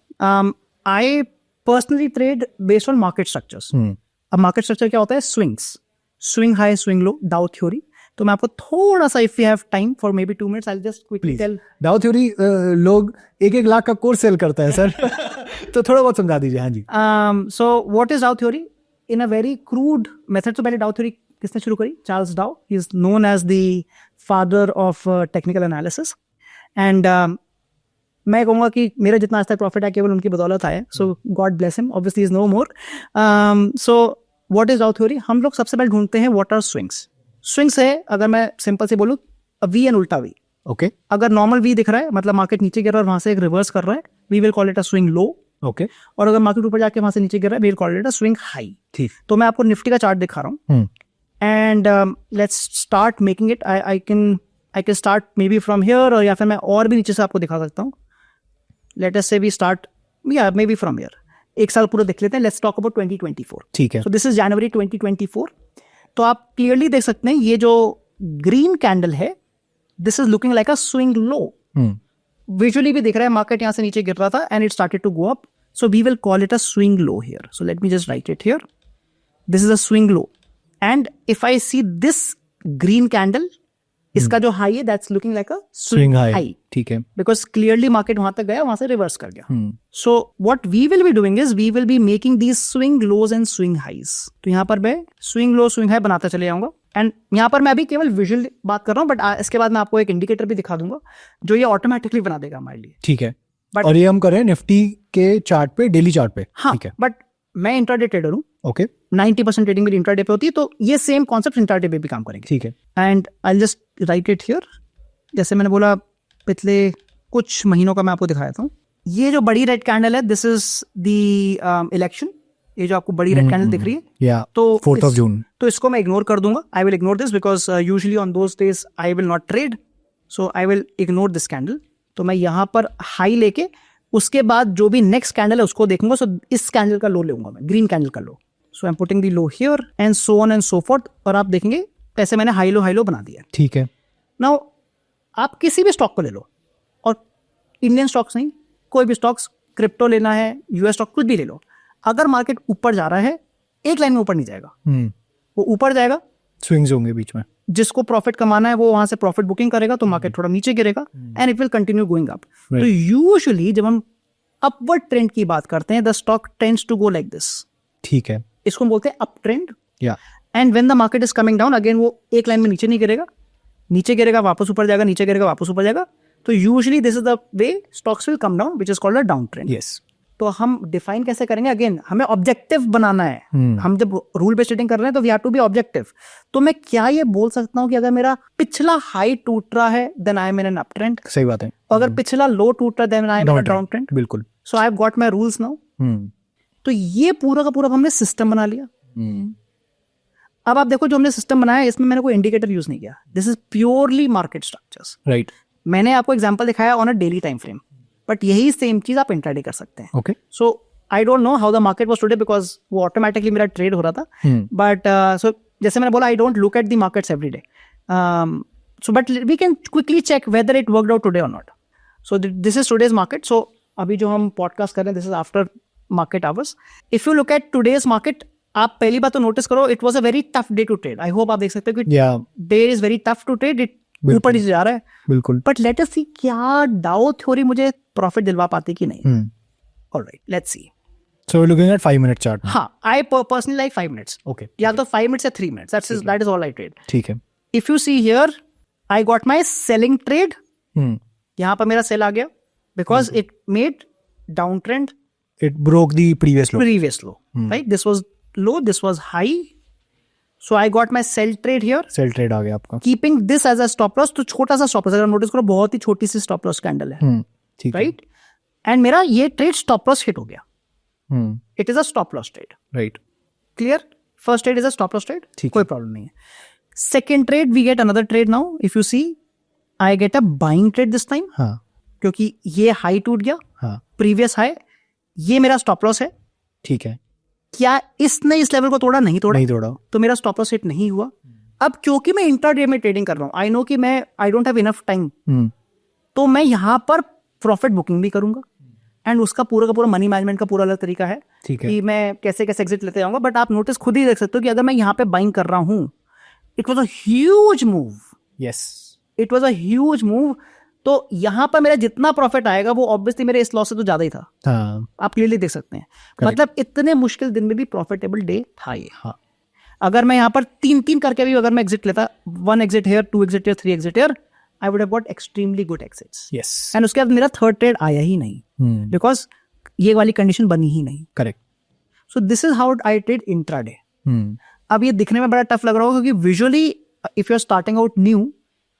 Speaker 1: I personally trade based on market structures. अब मार्केट स्ट्रक्चर क्या होता है? Swings, swing high, swing low, Dow theory. तो मैं आपको थोड़ा सा, if you have time for maybe 2 minutes, I will just quickly tell.
Speaker 2: Dow theory लोग 1-1 लाख का कोर्स सेल करता है सर। तो थोड़ा बहुत समझा दीजिए। हाँ जी।
Speaker 1: So what is Dow theory in a very crude method? तो पहले डाउ थ्योरी किसने शुरू करी? Charles Dow. He is known as the father of technical analysis. And मैं कहूँगा कि मेरा जितना आज तक प्रॉफिट है केवल उनकी बदौलत आया। So God bless him, obviously is no more. So what is Dow theory? हम लोग सबसे पहले ढूंढते हैं व्हाट आर स्विंग्स। स्विंग्स है, अगर मैं सिंपल से बोलूँ, वी एंड उल्टा वी।
Speaker 2: ओके।
Speaker 1: अगर नॉर्मल वी दिख रहा है, मतलब मार्केट नीचे गिर रहा है और वहां से एक रिवर्स कर रहा है, we will call it a swing low.
Speaker 2: Okay.
Speaker 1: और अगर मार्केट ऊपर जाके वहां से नीचे गिर रहा है, we will call it a swing high.
Speaker 2: ठीक।
Speaker 1: तो मैं आपको निफ्टी का चार्ट दिखा रहा हूँ and let's start making it. I can start maybe from here, और या फिर मैं और भी नीचे से आपको दिखा सकता हूँ। Let us say we start maybe from here. एक साल पूरा देख लेते हैं। Let's talk about 2024।
Speaker 2: ठीक है।
Speaker 1: So this is January 2024। तो आप क्लियरली देख सकते हैं ये जो ग्रीन कैंडल है, this is looking like a swing low. Visually भी दिख रहा है मार्केट यहाँ से नीचे गिर रहा था and it started to go up. So we will call it a swing low here. So let me just write it here. This is a swing low and if I see this green candle, इसका जो हाई है that's looking like a swing high.
Speaker 2: ठीक है।
Speaker 1: बिकॉज क्लियरली मार्केट वहां तक गया, वहां से रिवर्स कर गया। So what we will be doing is we will be making these swing lows and swing highs. तो यहाँ पर मैं स्विंग लो स्विंग हाई बनाता चले जाऊंगा एंड यहाँ पर मैं अभी केवल विजुअल बात कर रहा हूँ, बट इसके बाद मैं आपको एक इंडिकेटर भी दिखा दूंगा जो ये ऑटोमेटिकली बना देगा हमारे लिए।
Speaker 2: ठीक है। और ये हम करें निफ्टी के चार्ट पे, डेली चार्ट पे?
Speaker 1: हाँ,
Speaker 2: ठीक है।
Speaker 1: बट मैं इंट्राडे ट्रेडर हूँ।
Speaker 2: ओके।
Speaker 1: 90% ट्रेडिंग मेरी इंट्राडे पे होती है, तो ये सेम कॉन्सेप्ट इंट्राडे पे भी काम करेंगे।
Speaker 2: ठीक है।
Speaker 1: And I just write it here. जैसे मैंने बोला, पिछले कुछ महीनों का मैं आपको दिखाया था। ये जो बड़ी रेड कैंडल है, दिस इज द इलेक्शन। ये जो आपको बड़ी रेड कैंडल दिख रही है, तो
Speaker 2: 4th of June,
Speaker 1: तो इसको मैं इग्नोर कर दूंगा। I will ignore this because usually on those days I will not trade, so I will ignore this candle. तो मैं यहाँ पर हाई लेके उसके बाद जो भी नेक्स्ट कैंडल है उसको देखूंगा। सो इस कैंडल का लो लूंगा मैं, ग्रीन कैंडल का low. So I am putting the low here and so on and so forth. और आप देखेंगे कैसे मैंने हाई लो बना दिया।
Speaker 2: ठीक है।
Speaker 1: नाउ आप किसी भी स्टॉक को ले लो, और इंडियन स्टॉक्स नहीं, कोई भी स्टॉक्स, क्रिप्टो लेना है, यूएस स्टॉक, कुछ भी ले लो। अगर मार्केट ऊपर जा रहा है, एक लाइन में ऊपर नहीं जाएगा, वो ऊपर जाएगा,
Speaker 2: स्विंग्स होंगे बीच में।
Speaker 1: जिसको प्रॉफिट कमाना है वो वहां से प्रॉफिट बुकिंग करेगा, तो मार्केट थोड़ा नीचे गिरेगा and it will continue going up. तो यूजुअली जब हम अपवर्ड ट्रेंड की बात करते हैं, the stock tends to go like this.
Speaker 2: ठीक है।
Speaker 1: इसको हम बोलते हैं up trend.
Speaker 2: And
Speaker 1: when the market is coming down, again वो एक लाइन में नीचे नहीं गिरेगा, नीचे गिरेगा वापस ऊपर जाएगा, नीचे गिरेगा वापस ऊपर जाएगा। तो usually this is the way stocks will come down, which is called a down trend.
Speaker 2: Yes.
Speaker 1: तो हम डिफाइन कैसे करेंगे? अगेन हमें ऑब्जेक्टिव बनाना है। हम जब रूल बेस्ड ट्रेडिंग कर रहे हैं तो we have to be objective. तो मैं क्या ये बोल सकता हूँ कि अगर मेरा पिछला हाई टूट रहा है, then I am in an up trend.
Speaker 2: सही बात है।
Speaker 1: अगर पिछला लो टूट रहा है, then I am in a down trend.
Speaker 2: बिल्कुल।
Speaker 1: So I have got my rules now. तो ये पूरा का पूरा हमने सिस्टम बना लिया। अब आप देखो, जो हमने सिस्टम बनाया इसमें मैंने कोई इंडिकेटर यूज नहीं किया। This is purely market structures.
Speaker 2: Right.
Speaker 1: मैंने आपको एग्जांपल दिखाया on a daily time frame, but यही सेम चीज आप इंट्राडे कर सकते हैं।
Speaker 2: Okay.
Speaker 1: So I don't know how the market was today, because वो ऑटोमेटिकली मेरा ट्रेड हो रहा था। बट सो जैसे मैंने बोला, I don't look at the markets every day. So but we can quickly check whether it worked out today और not. So this is today's market. So अभी जो हम पॉडकास्ट कर रहे हैं, this is after market hours. If you look at today's market, आप पहली बात तो नोटिस करो, it was a very tough day to trade. I hope आप देख सकते हो कि day is very tough to trade. It ऊपर नीचे जा रहा है
Speaker 2: बिल्कुल.
Speaker 1: बट लेट अस सी क्या डाउ थ्योरी मुझे प्रॉफिट दिलवा पाती कि नहीं. Alright, let's see.
Speaker 2: So we're looking at 5-minute chart.
Speaker 1: हाँ, I personally like 5 minutes.
Speaker 2: Okay.
Speaker 1: या तो 5 minutes या 3 minutes. That is all I trade.
Speaker 2: ठीक है.
Speaker 1: If you see here, I got my selling trade. यहाँ पर मेरा sell आ गया because it made downtrend.
Speaker 2: It broke the previous low.
Speaker 1: Right? This was low. This was high. So I got my sell trade here.
Speaker 2: Sell trade आ गया आपका.
Speaker 1: Keeping this as a stop loss. तो छोटा सा stop loss. अगर नोटिस करो, बहुत ही छोटी सी stop loss candle है.
Speaker 2: ठीक है.
Speaker 1: Right? And मेरा ये trade stop loss hit हो गया. It is a stop loss trade.
Speaker 2: Right.
Speaker 1: Clear? First trade is a stop loss trade.
Speaker 2: ठीक
Speaker 1: कोई problem नहीं है. Second trade, we get another trade now. If you see, I get a buying trade this time.
Speaker 2: हाँ.
Speaker 1: क्योंकि ये high टूट गया.
Speaker 2: हाँ.
Speaker 1: Previous high. ये मेरा stop loss है.
Speaker 2: ठीक है.
Speaker 1: क्या इसने इस लेवल को तोड़ा? नहीं तोड़ा.
Speaker 2: नहीं तोड़ा.
Speaker 1: तो मेरा stop loss hit नहीं हुआ. अब क्योंकि मैं इंट्राडे में ट्रेडिंग कर रहा हूँ, I know कि मैं I don't have enough time. तो मैं यहाँ पर प्रॉफिट बुकिंग भी करूंगा. एंड उसका पूरा का पूरा मनी मैनेजमेंट का पूरा अलग तरीका है कि मैं कैसे कैसे एग्जिट लेते जाऊंगा. बट आप नोटिस खुद ही देख सकते हो कि अगर मैं यहाँ पे बाइंग कर रहा हूँ, it was a huge move.
Speaker 2: Yes,
Speaker 1: it was a huge move. तो यहाँ पर मेरा जितना प्रॉफिट आएगा वो ऑब्वियसली मेरे इस लॉस से तो ज्यादा ही था. आप क्लियरली देख सकते हैं. मतलब इतने मुश्किल दिन में भी प्रॉफिटेबल डे था ये. अगर मैं यहाँ पर 3 करके भी अगर मैं एग्जिट लेता, 1 exit here, 2 exit here, 3 exit here, I would have got extremely good exits.
Speaker 2: Yes.
Speaker 1: And उसके बाद मेरा थर्ड ट्रेड आया ही नहीं. Because ये वाली कंडीशन बनी ही नहीं.
Speaker 2: Correct.
Speaker 1: So this is how I trade intraday. अब ये दिखने में बड़ा टफ लग रहा होगा क्योंकि visually if you are starting out new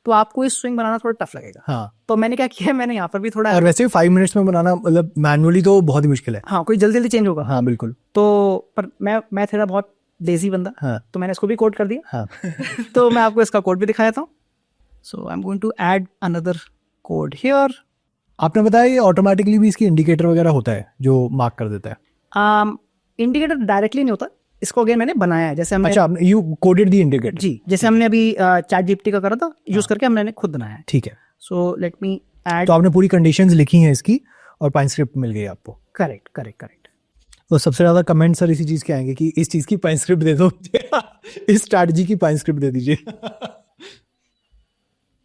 Speaker 1: तो आपको इस स्विंग बनाना थोड़ा टफ लगेगा.
Speaker 2: हाँ.
Speaker 1: तो मैंने क्या किया, मैंने यहाँ पर भी थोड़ा,
Speaker 2: और वैसे 5 मिनट्स में बनाना मतलब मैनुअली तो बहुत ही मुश्किल है.
Speaker 1: हाँ, कोई जल्दी जल्दी चेंज होगा.
Speaker 2: हाँ बिल्कुल.
Speaker 1: तो पर मैं थोड़ा बहुत लेजी बंदा.
Speaker 2: हाँ.
Speaker 1: तो मैंने इसको भी कोड कर दिया.
Speaker 2: हाँ.
Speaker 1: तो मैं आपको इसका कोड भी दिखा देता हूँ. So I'm going to add another code here.
Speaker 2: आपने बताया ये ऑटोमेटिकली भी इसकी इंडिकेटर वगैरह होता है जो मार्क कर देता है.
Speaker 1: इंडिकेटर डायरेक्टली नहीं होता, इसको अगेन मैंने बनाया है. जैसे हमने,
Speaker 2: अच्छा, यू कोडेड द इंडिकेटर.
Speaker 1: जी, जैसे हमने अभी चैट जीपीटी का करा था, यूज करके हमने खुद बनाया है.
Speaker 2: ठीक है.
Speaker 1: सो लेट मी ऐड.
Speaker 2: तो आपने पूरी कंडीशंस लिखी हैं इसकी और पाइन स्क्रिप्ट मिल गई आपको.
Speaker 1: करेक्ट.
Speaker 2: तो सबसे ज्यादा कमेंट सर इसी चीज के आएंगे कि इस चीज की पाइन स्क्रिप्ट दे दो. इस स्ट्रैटेजी की पाइन स्क्रिप्ट दे दीजिए.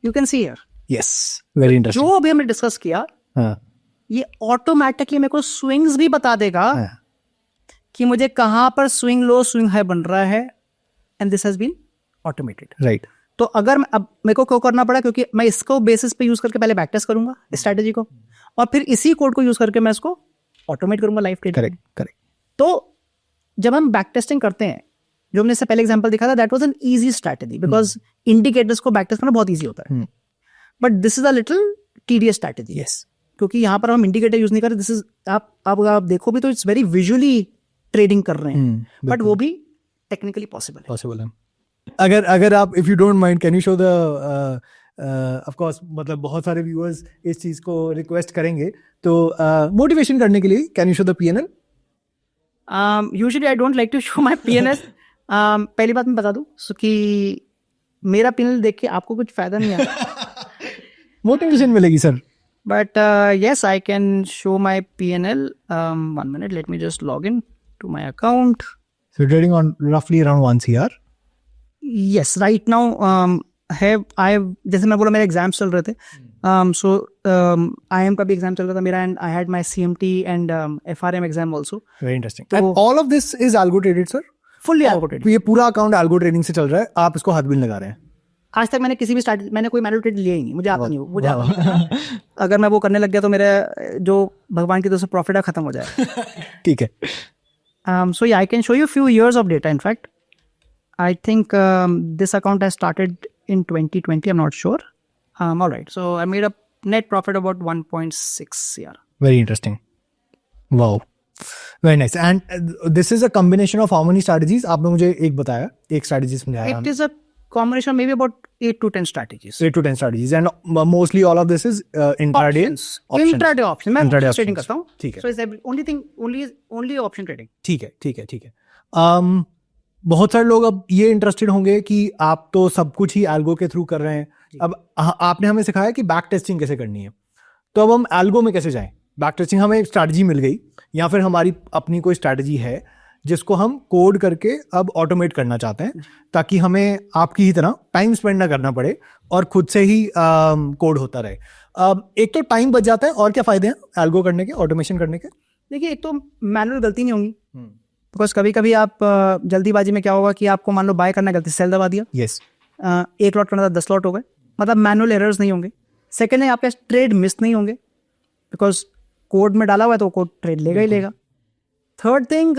Speaker 1: You can see here.
Speaker 2: Yes, very interesting.
Speaker 1: जो अभी हमने डिस्कस किया, ये ऑटोमेटिकली मेरे को स्विंग्स भी बता देगा कि मुझे कहां पर स्विंग लो स्विंग हाई बन रहा है. And this has been automated.
Speaker 2: Right.
Speaker 1: तो अगर अब मेरे को क्या करना पड़ा, क्योंकि मैं इसको बेसिस पे यूज करके पहले बैक टेस्ट करूंगा स्ट्रेटेजी को, और फिर इसी कोड को यूज करके मैं इसको ऑटोमेट करूंगा लाइव ट्रेडिंग.
Speaker 2: करेक्ट.
Speaker 1: तो जब हम बैक टेस्टिंग करते हैं, जो हमने इससे पहले एग्जांपल दिखा था, that was an easy strategy because indicators को बैक टेस्ट करना बहुत इजी होता है. But this is a little tedious strategy.
Speaker 2: Yes.
Speaker 1: क्योंकि यहाँ पर हम इंडिकेटर यूज नहीं कर रहे. दिस इज आप देखो भी तो इट्स वेरी विजुअली ट्रेडिंग कर रहे हैं, बट वो भी टेक्निकली पॉसिबल है.
Speaker 2: अगर आप, if you don't mind, can you show the, of course मतलब बहुत सारे व्यूअर्स इस चीज को रिक्वेस्ट करेंगे, तो मोटिवेशन करने के लिए can you show the PNL?
Speaker 1: Usually I don't like to show my PNL. पहली बात मैं बता दूं कि मेरा PNL देख के आपको कुछ फायदा नहीं है.
Speaker 2: मोटिवेशन मिलेगी sir.
Speaker 1: But yes, I can show my PNL. 1 minute, let me just log in to my account.
Speaker 2: So trading on roughly around 1 CR.
Speaker 1: Yes, right now जैसे मैं बोला मेरे एग्जाम्स चल रहे थे. So IIM का भी एग्जाम चल रहा था मेरा, and I had my CMT and FRM exam also.
Speaker 2: Very interesting. And all of this is algo traded, sir?
Speaker 1: Fully algo traded.
Speaker 2: ये पूरा अकाउंट algo trading से चल रहा है, आप इसको हाथ भी नहीं लगा रहे हैं?
Speaker 1: आज तक मैंने किसी भी मैंने कोई मैनुअल ट्रेड लिया ही नहीं. मुझे आता नहीं, मुझे अगर मैं वो करने लग गया तो मेरा जो भगवान की तरफ से प्रॉफिट है खत्म हो जाए.
Speaker 2: ठीक है.
Speaker 1: So yeah, I can show you few years of data. In fact, I think this account has started in 2020. I'm not sure. All right. So I made a net profit about 1.6 CR.
Speaker 2: Very interesting. Wow. Very nice. And this is a combination of how many strategies? आपने मुझे एक बताया, एक strategy समझाया.
Speaker 1: It is a combination, maybe about 8 to 10 strategies.
Speaker 2: 8 to 10 strategies, and mostly all of this is intraday options.
Speaker 1: Intraday option. मैं
Speaker 2: Intraday
Speaker 1: trading
Speaker 2: options.
Speaker 1: करता हूँ.
Speaker 2: ठीक है.
Speaker 1: So it's only option trading.
Speaker 2: ठीक है. बहुत सारे लोग अब ये इंटरेस्टेड होंगे कि आप तो सब कुछ ही एल्गो के थ्रू कर रहे हैं. अब आपने हमें सिखाया कि बैक टेस्टिंग कैसे करनी है, तो अब हम एल्गो में कैसे जाएं? बैक टेस्टिंग हमें स्ट्रैटेजी मिल गई, या फिर हमारी अपनी कोई स्ट्रैटेजी है जिसको हम कोड करके अब ऑटोमेट करना चाहते हैं, ताकि हमें आपकी ही तरह टाइम स्पेंड ना करना पड़े और खुद से ही कोड होता रहे। एक तो टाइम बच जाता है, और क्या फायदे हैं एल्गो करने के, ऑटोमेशन करने के?
Speaker 1: देखिए, एक तो मैनुअल गलती नहीं होंगी, बिकॉज कभी कभी आप जल्दीबाजी में क्या होगा कि आपको मान लो बाय करना गलती सेल दबा दिया,
Speaker 2: यस,
Speaker 1: 1 लॉट करना था 10 लॉट हो गए, मतलब मैनुअल एरर्स नहीं होंगे। सेकेंड है आपके ट्रेड मिस नहीं होंगे, बिकॉज कोड में डाला हुआ है तो कोड ट्रेड लेगा ही लेगा। थर्ड थिंग,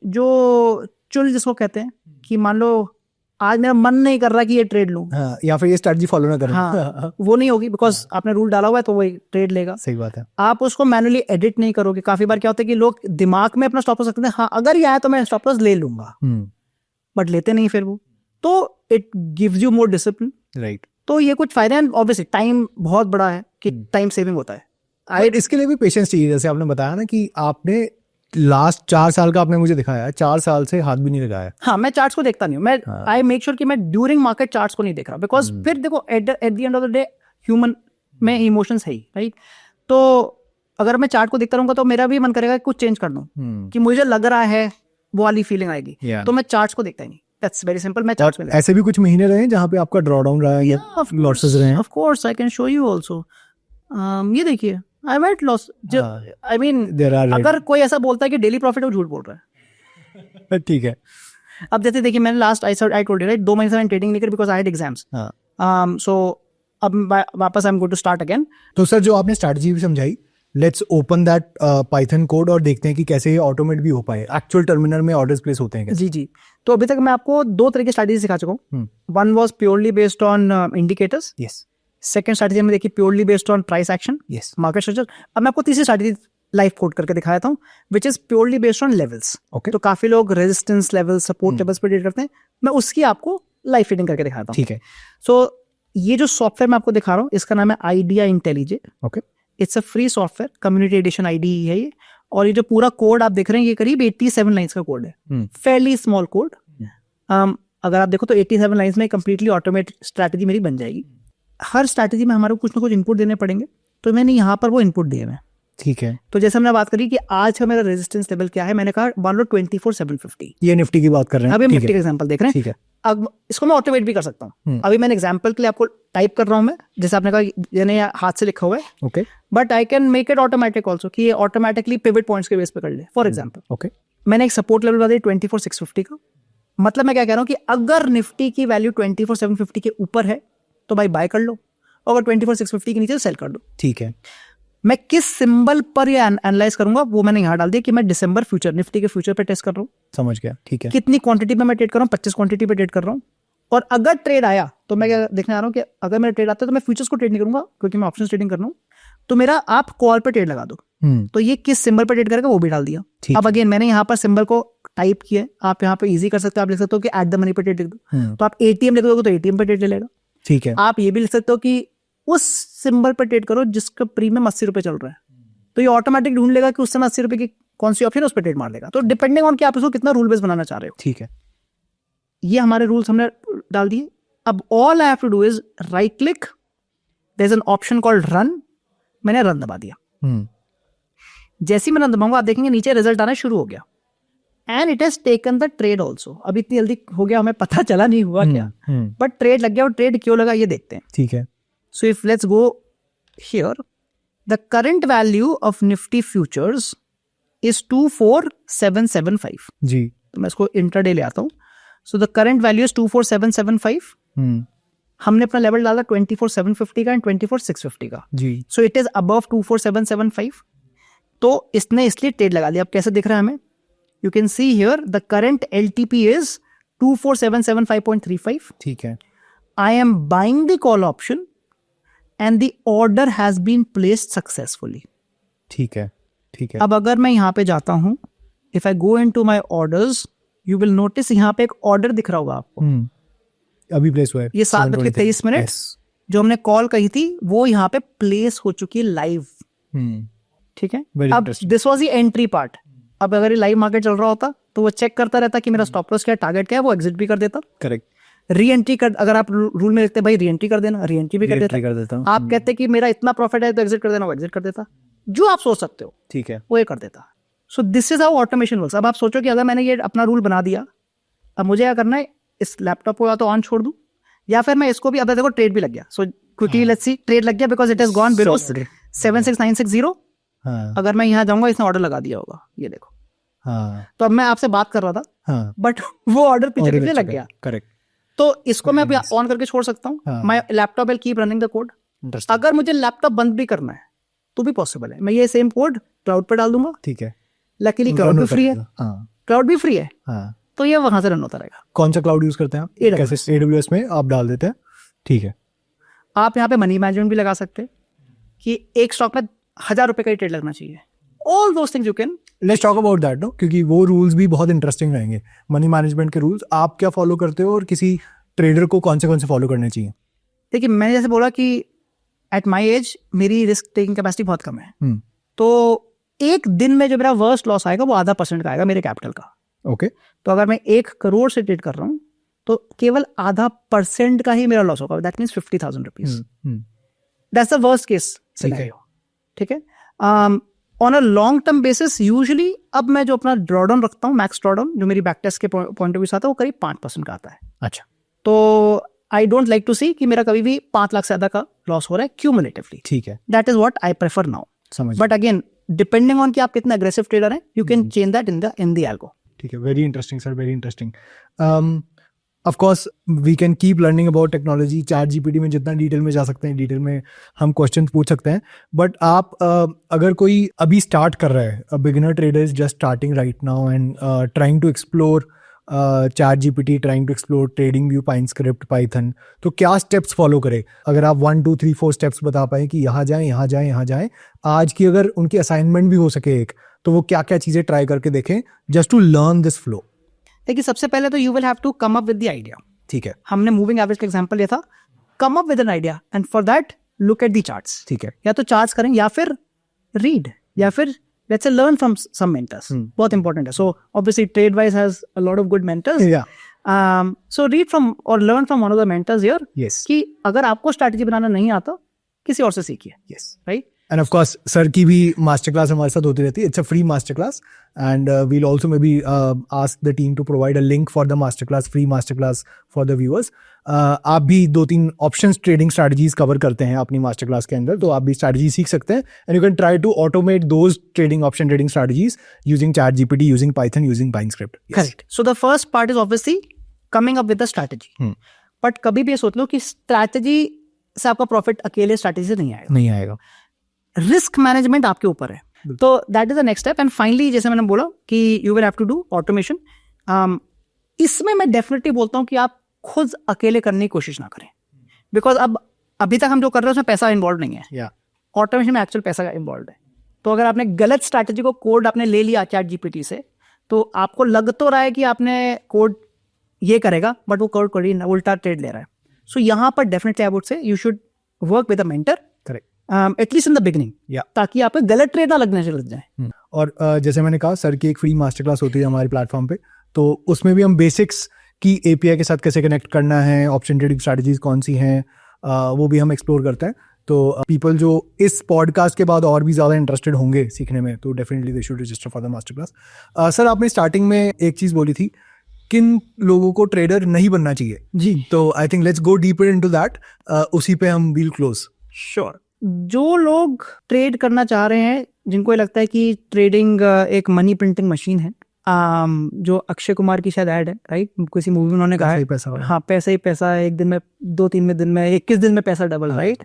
Speaker 1: जो चुल जिसको कहते हैं कि मान लो आज मेरा मन नहीं कर रहा कि ये ट्रेड लूं,
Speaker 2: हाँ, या फिर ये स्ट्रैटेजी फॉलो ना करें,
Speaker 1: हाँ, वो नहीं होगी, बिकॉज आपने रूल डाला हुआ है तो वही ट्रेड लेगा।
Speaker 2: सही बात है।
Speaker 1: आप उसको मैनुअली एडिट नहीं करोगे। काफी बार क्या होता है कि लोग दिमाग में अपना स्टॉप लॉस रखते हैं, हाँ अगर ये आया तो मैं स्टॉप लॉस ले लूंगा, बट लेते नहीं फिर वो, तो it gives you more discipline,
Speaker 2: right.
Speaker 1: तो ये कुछ फायदे हैं। ऑब्वियसली टाइम बहुत बड़ा है कि टाइम सेविंग होता है।
Speaker 2: इसके लिए भी पेशेंस चाहिए, जैसे आपने बताया ना कि आपने लास्ट 4 साल का आपने मुझे दिखाया है, 4 साल से हाथ भी नहीं लगाया।
Speaker 1: हाँ, मैं चार्ट्स को देखता नहीं हूँ, मैं आई मेक श्योर कि मैं ड्यूरिंग मार्केट चार्ट्स को नहीं देख रहा, बिकॉज फिर देखो at the end of the day human में इमोशंस है ही, राइट। तो अगर मैं चार्ट को देखता रहूंगा तो मेरा भी मन करेगा कि कुछ चेंज कर दूं, कि मुझे लग रहा है वो वाली फीलिंग आएगी, तो मैं चार्ट्स को देखता ही नहीं। That's very simple. मैं चार्ट्स में
Speaker 2: ऐसे भी कुछ महीने रहे जहाँ पे आपका ड्रॉ डाउन रहा है या लॉसेस रहे हैं?
Speaker 1: Of course I can show you also. ये देखिए, I made loss. I mean अगर कोई ऐसा बोलता है कि डेली प्रॉफिट, वो झूठ बोल रहा है।
Speaker 2: ठीक है।
Speaker 1: अब जैसे देखिए, मैंने last I told you right, 2 महीने से मैंने ट्रेडिंग नहीं करी because I had exams. So अब वापस I am going to start again.
Speaker 2: तो सर, जो आपने स्ट्रैटेजी भी समझाई, let's open that Python code और देखते हैं कि कैसे ये ऑटोमेट भी हो पाए, एक्चुअल टर्मिनल में ऑर्डर्स प्लेस होते हैं कैसे।
Speaker 1: जी। तो अभी तक मैं आपको 2 तरह की स्ट्रैटेजी सिखा चुका हूँ। One was purely based on indicators,
Speaker 2: yes.
Speaker 1: Second strategy हमने देखी purely based on price action,
Speaker 2: yes,
Speaker 1: market structure. अब मैं आपको तीसरी स्ट्रैटेजी लाइव कोड करके दिखाता हूँ, which is purely based on levels.
Speaker 2: Okay.
Speaker 1: तो काफी लोग रेजिस्टेंस लेवल, सपोर्ट लेवल्स पर ट्रेड करते हैं, मैं उसकी आपको लाइव ट्रेडिंग करके दिखाता हूँ।
Speaker 2: ठीक है।
Speaker 1: सो ये जो सॉफ्टवेयर मैं आपको दिखा रहा हूँ, इसका नाम है idea intelligent.
Speaker 2: Okay.
Speaker 1: It's a free software, community addition ID है ये। और ये जो पूरा कोड आप देख रहे हैं, ये करीब 87 लाइंस का कोड है, फेयरली स्मॉल कोड। अगर आप देखो तो 87 लाइंस में कंप्लीटली ऑटोमेट स्ट्रैटेजी मेरी बन जाएगी। हर स्ट्रैटेजी में हमारे को कुछ ना कुछ इनपुट देने पड़ेंगे, तो मैंने यहाँ पर वो इनपुट दिए हैं।
Speaker 2: ठीक है।
Speaker 1: तो जैसे हमने बात करी कि आज का मेरा रेजिस्टेंस लेवल क्या है, मैंने कहा मान लो 24,750।
Speaker 2: ये निफ्टी की बात कर रहे हैं,
Speaker 1: अभी हम निफ्टी का एग्जांपल देख रहे हैं।
Speaker 2: ठीक है।
Speaker 1: अब इसको मैं ऑटोमेट भी कर सकता हूँ। अभी मैंने एग्जांपल के लिए आपको टाइप कर रहा हूँ मैं, जैसे आपने कहा यानी हाथ से लिखा हुआ है,
Speaker 2: okay,
Speaker 1: but I can make it automatic also, कि ये ऑटोमेटिकली पिवट पॉइंट्स के बेस पे कर ले। फॉर एग्जांपल,
Speaker 2: ओके,
Speaker 1: मैंने एक सपोर्ट लेवल बता दिया 24,650 का। मतलब मैं क्या कह रहा हूँ कि अगर निफ्टी की वैल्यू 24,750 के ऊपर है तो भाई बाय कर लो, अगर 24,650 के नीचे सेल कर दो।
Speaker 2: ठीक है।
Speaker 1: मैं किस सिंबल पर ये एनालाइज करूंगा वो मैंने यहाँ डाल दिया कि मैं दिसंबर फ्यूचर, निफ्टी के फ्यूचर पे टेस्ट कर रहा हूँ।
Speaker 2: समझ गया। ठीक है।
Speaker 1: कितनी क्वांटिटी में मैं ट्रेड कर रहा हूँ, 25 क्वांटिटी पे ट्रेड कर रहा हूँ। और अगर ट्रेड आया तो मैं क्या देखने आ रहा हूँ कि अगर मेरा ट्रेड आता है तो मैं फ्यूचर्स को ट्रेड नहीं करूंगा, क्योंकि मैं ऑप्शंस ट्रेडिंग कर रहा हूँ। तो मेरा आप कॉल पे ट्रेड लगा दो, तो ये किस सिंबल पर ट्रेड करेगा वो भी डाल दिया। अब अगेन मैंने यहाँ पर सिंबल को टाइप किया है, आप यहाँ पे इजी कर सकते हो। आप लिख सकते हो कि एट द मनी पे ट्रेड लिख दो, तो आप एटीएम लिख दोगे तो एटीएम पे ट्रेड ले लेगा।
Speaker 2: ठीक है।
Speaker 1: आप ये भी लिख सकते हो कि उस सिंबल पर ट्रेड करो जिसका प्रीमियम 80 रुपए चल रहा है, तो ये ऑटोमेटिक ढूंढ लेगा कि उस समय 80 रुपए की कौन सी ऑप्शन है, उस पर ट्रेड मार लेगा। तो डिपेंडिंग ऑन कि आप इसको कितना रूल बेस बनाना चाह रहे हो।
Speaker 2: ठीक है।
Speaker 1: ये हमारे रूल्स हमने डाल दिए। अब all I have to do is right click, there is an option called run, मैंने रन दबा दिया। जैसे ही मैं रन दबाऊंगा आप देखेंगे नीचे रिजल्ट आना शुरू हो गया, and it has taken the trade also. अब इतनी जल्दी हो गया हमें पता चला नहीं हुआ क्या, बट ट्रेड लग गया। और ट्रेड क्यों लगा ये देखते हैं।
Speaker 2: ठीक है।
Speaker 1: So if let's go here, the current value of Nifty futures is 24,775
Speaker 2: जी।
Speaker 1: तो मैं इसको इंट्राडे ले आता हूँ। So the current value is 24,775। हमने अपना लेवल डाला 24,750 का एंड 24,650 का
Speaker 2: जी।
Speaker 1: So it is above 24,775। तो इसने इसलिए ट्रेड लगा लिया। अब कैसे दिख रहा है हमें, you can see here the current LTP is 24,775.35।
Speaker 2: ठीक है।
Speaker 1: I am buying the call option and the order has been placed successfully.
Speaker 2: ठीक है। ठीक है।
Speaker 1: अब अगर मैं यहाँ पे जाता हूँ, if I go into my orders, you will notice यहाँ पे एक ऑर्डर दिख रहा होगा आपको।
Speaker 2: अभी प्लेस हुआ है
Speaker 1: ये 7:23 जो हमने कॉल कही थी वो यहाँ पे प्लेस हो चुकी है लाइव। ठीक है। अब this was the entry part. अब अगर ये लाइव मार्केट चल रहा होता तो वो चेक करता रहता कि मेरा स्टॉप लॉस क्या है, टारगेट क्या है, वो एग्जिट भी कर देता।
Speaker 2: करेक्ट।
Speaker 1: री एंट्री कर, अगर आप रूल में लिखते भाई री एंट्री कर देना, री एंट्री भी कर देता।
Speaker 2: देता हूं।
Speaker 1: आप कहते कि मेरा इतना प्रॉफिट है तो एग्जिट कर देना, वो एग्जिट कर देता। जो आप सोच सकते हो
Speaker 2: ठीक है,
Speaker 1: वो ये कर देता। सो this is how automation works. अब आप सोचो कि अगर मैंने ये अपना रूल बना दिया, अब मुझे क्या करना है, इस लैपटॉप को या तो ऑन छोड़ दूं या फिर मैं इसको भी, अब देखो ट्रेड भी लग गया, so quickly let's see, trade लग गया because it has gone below 76960।
Speaker 2: हाँ
Speaker 1: अगर मैं यहाँ जाऊंगा, इसने ऑर्डर लगा दिया होगा, ये देखो।
Speaker 2: हाँ
Speaker 1: तो अब मैं आपसे बात कर रहा था,
Speaker 2: हाँ,
Speaker 1: बट वो ऑर्डर पीछे पीछे लग गया।
Speaker 2: करेक्ट।
Speaker 1: तो इसको मैं अभी ऑन करके छोड़ सकता हूँ,
Speaker 2: हाँ।
Speaker 1: My laptop will keep running the code. अगर मुझे लैपटॉप बंद भी करना है तो भी पॉसिबल है, मैं ये सेम कोड क्लाउड पे डाल दूंगा।
Speaker 2: ठीक है,
Speaker 1: लकीली क्लाउड भी फ्री है,
Speaker 2: हाँ
Speaker 1: क्लाउड भी फ्री है,
Speaker 2: हाँ।
Speaker 1: तो ये वहां से रन होता रहेगा।
Speaker 2: कौन सा क्लाउड यूज करते हैं आप?
Speaker 1: AWS।
Speaker 2: कैसे? AWS में आप डाल देते हैं, ठीक है।
Speaker 1: आप यहाँ पे मनी मैनेजमेंट भी लगा सकते हैं कि एक स्टॉक में 1000 रुपए का ही ट्रेड लगना चाहिए। All those things you can.
Speaker 2: Let's talk about that, no, क्योंकि वो रूल्स भी बहुत इंटरेस्टिंग रहेंगे। मनी मैनेजमेंट के रूल्स आप क्या फॉलो करते हो और किसी ट्रेडर को कौन से फॉलो करने चाहिए?
Speaker 1: देखिए, मैंने जैसे बोला कि एट माई एज मेरी रिस्क टेकिंग कैपेसिटी बहुत कम है,
Speaker 2: हम्म,
Speaker 1: तो एक दिन में जो मेरा वर्स्ट लॉस आएगा वो 0.5% का आएगा मेरे कैपिटल का।
Speaker 2: ओके।
Speaker 1: तो अगर मैं 1 करोड़ से ट्रेड कर रहा हूँ तो केवल 0.5% का ही मेरा लॉस होगा, that means 50,000 rupees. That's the worst case scenario, ठीक है। On a long term basis usually अब मैं जो अपना ड्रॉडाउन रखता हूँ, मैक्स ड्रॉडाउन, जो मेरी बैक टेस्ट के पॉइंट ऑफ व्यू से आता है, वो करीब 5% का आता है।
Speaker 2: अच्छा,
Speaker 1: तो आई डोंट लाइक टू सी कि मेरा कभी भी 5 लाख से ज्यादा का लॉस हो रहा है क्यूमुलेटिवली।
Speaker 2: ठीक है,
Speaker 1: that is what I prefer now.
Speaker 2: समझ।
Speaker 1: बट अगेन डिपेंडिंग ऑन कि आप कितने अग्रेसिव ट्रेडर हैं, you can change that in the algo.
Speaker 2: ठीक है, very interesting sir, very interesting. Of course we can keep learning about technology. Chat GPT में जितना डिटेल में जा सकते हैं, डिटेल में हम क्वेश्चन पूछ सकते हैं। बट आप अगर कोई अभी स्टार्ट कर रहा है, a beginner trader is just starting right now and trying to explore chat GPT, trying to explore TradingView, Pine Script, Python, तो क्या स्टेप्स फॉलो करें? अगर आप 1 2 3 4 स्टेप्स बता पाए कि यहाँ जाएं, यहाँ जाएं, यहाँ जाएं, आज की अगर उनकी असाइनमेंट भी हो सके एक, तो वो क्या क्या चीजें ट्राई करके देखें just to learn this flow?
Speaker 1: देखिए, सबसे पहले तो you will have to come up with the idea.
Speaker 2: ठीक है,
Speaker 1: हमने मूविंग एवरेज का एग्जांपल लिया था। Come up with an idea and for that look at the charts.
Speaker 2: ठीक है,
Speaker 1: या तो चार्ट्स करें या फिर रीड या फिर let's say learn from some mentors. बहुत इंपॉर्टेंट है। So obviously Tradewise has a lot of good mentors. So read from or learn from one of the mentors here.
Speaker 2: Yes,
Speaker 1: कि अगर आपको स्ट्रैटेजी बनाना नहीं आता, किसी और से सीखिए।
Speaker 2: Yes,
Speaker 1: right.
Speaker 2: And of course sir की भी मास्टर क्लास हमारे साथ होती रहती है। It's a free master class and we'll also may be ask the team to provide a link for the master class, free master class for the viewers. आप भी 2-3 ऑप्शंस ट्रेडिंग स्ट्रैटेजीज कवर करते हैं अपनी मास्टर क्लास के अंदर, तो आप भी स्ट्रैटेजी सीख सकते हैं and you can try to automate those trading option trading strategies using chat GPT, using Python, using Pine Script.
Speaker 1: Correct. So the first part is obviously coming up with the strategy. But कभी भी ये सोच लो कि स्ट्रैटेजी से आपका प्रॉफिट अकेले स्ट्रैटेजी से नहीं आएगा। रिस्क मैनेजमेंट आपके ऊपर है, तो that is the next step. And finally, जैसे मैंने बोला कि you will have to do automation. इसमें मैं डेफिनेटली बोलता हूँ कि आप खुद अकेले करने की कोशिश ना करें, बिकॉज अब अभी तक हम जो कर रहे हैं उसमें पैसा इन्वॉल्व नहीं है। ऑटोमेशन में एक्चुअल पैसा इन्वॉल्व है। तो अगर आपने गलत स्ट्रैटेजी को कोड आपने ले लिया चैट जीपीटी से, तो आपको लग तो रहा है कि आपने कोड ये करेगा, बट वो कोड कर ही उल्टा ट्रेड ले रहा है। सो यहाँ पर definitely I would say you should work with a mentor, at least in the beginning, ताकि आप गलत ट्रेड ना लगने से लग जाए।
Speaker 2: और जैसे मैंने कहा, सर की एक फ्री मास्टर क्लास होती है हमारे प्लेटफॉर्म पे, तो उसमें भी हम बेसिक्स की एपीआई के साथ कैसे कनेक्ट करना है, ऑप्शन ट्रेडिंग स्ट्रैटेजीज कौन सी हैं, वो भी हम एक्सप्लोर करते हैं। तो पीपल जो इस पॉडकास्ट के बाद और भी ज़्यादा इंटरेस्टेड होंगे सीखने में, तो definitely they should register for the master class. Sir, आपने स्टार्टिंग में एक चीज़ बोली थी, किन लोगों को ट्रेडर नहीं बनना चाहिए
Speaker 1: जी,
Speaker 2: तो I think let's go deeper into that. उसी पे हम वील क्लोज।
Speaker 1: श्योर। जो लोग ट्रेड करना चाह रहे हैं, जिनको ये लगता है कि ट्रेडिंग एक मनी प्रिंटिंग मशीन है, जो अक्षय कुमार की शायद ऐड है, राइट, किसी मूवी में उन्होंने कहा है, हाँ, पैसा ही पैसा है, एक दिन में 2-3 दिन में 21 दिन में पैसा डबल, राइट।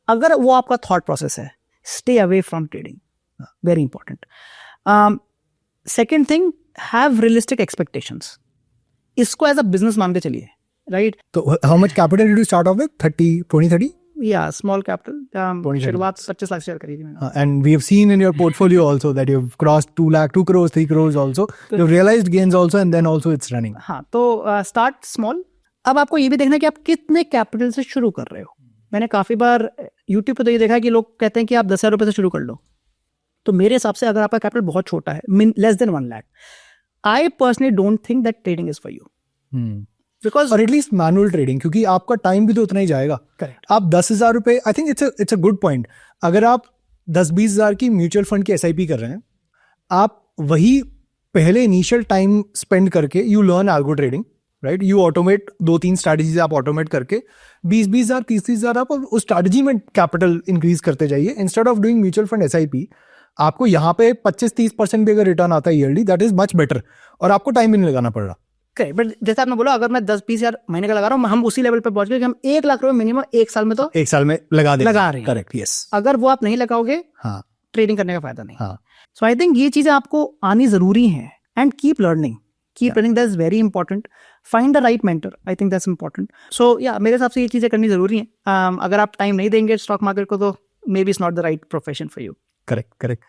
Speaker 1: अगर वो आपका थॉट प्रोसेस है, stay away from trading, very important. Second thing, have realistic expectations. इसको एज अ बिजनेस मान के चलिए, राइट।
Speaker 2: तो how much capital did you start of with? 20-30?
Speaker 1: या स्मॉल कैपिटल, शुरुआत 25 लाख शेयर करी थी मैंने।
Speaker 2: And we have seen in your portfolio also that you've crossed 2 lakh, 2 crores, 3 crores also. You've realized gains also and then also it's running.
Speaker 1: हाँ, तो स्टार्ट स्मॉल। अब आपको ये भी देखना है कि आप कितने कैपिटल से शुरू कर रहे हो। मैंने काफ़ी बार यूट्यूब पे तो ये देखा है कि लोग कहते हैं कि आप 10,000 रुपये से शुरू कर लो। तो मेरे हिसाब से अगर आपका कैपिटल बहुत छोटा है, less than 1 lakh, I personally don't think that trading is for you, because
Speaker 2: और एटलीस्ट मैनुअल ट्रेडिंग, क्योंकि आपका टाइम भी तो उतना ही जाएगा।
Speaker 1: करेक्ट।
Speaker 2: आप 10,000 रुपये, I think it's a good point. अगर आप 10-20 हज़ार की म्यूचुअल फंड की SIP कर रहे हैं, आप वही पहले इनिशियल टाइम स्पेंड करके you learn algo trading, right? You automate 2-3 strategies आप ऑटोमेट करके 20-20 हज़ार 30-30 हज़ार आप उस स्ट्रैटेजी में कैपिटल इंक्रीज करते जाइए instead of doing mutual fund SIP। आपको यहाँ पे 25-30% भी अगर रिटर्न आता है yearly, that is much better, और आपको टाइम भी नहीं लगाना पड़ रहा।
Speaker 1: करेक्ट, बट जैसे आपने बोला अगर मैं 10-20 हज़ार महीने का लगा रहा हूँ, हम उसी लेवल पे पहुंच गए कि हम 1 लाख रुपए मिनिमम 1 साल में तो
Speaker 2: एक साल में लगा
Speaker 1: रहे हैं।
Speaker 2: Correct, yes.
Speaker 1: अगर वो आप नहीं लगाओगे,
Speaker 2: हाँ
Speaker 1: ट्रेडिंग करने का फायदा नहीं।
Speaker 2: हाँ
Speaker 1: सो आई थिंक ये चीजें आपको आनी जरूरी है, and keep learning, that is very important. Find the right mentor, I think that's important. So या मेरे हिसाब से ये चीजें करनी जरूरी है। अगर आप टाइम नहीं देंगे स्टॉक मार्केट को तो may be it's not the right profession for you.
Speaker 2: Correct.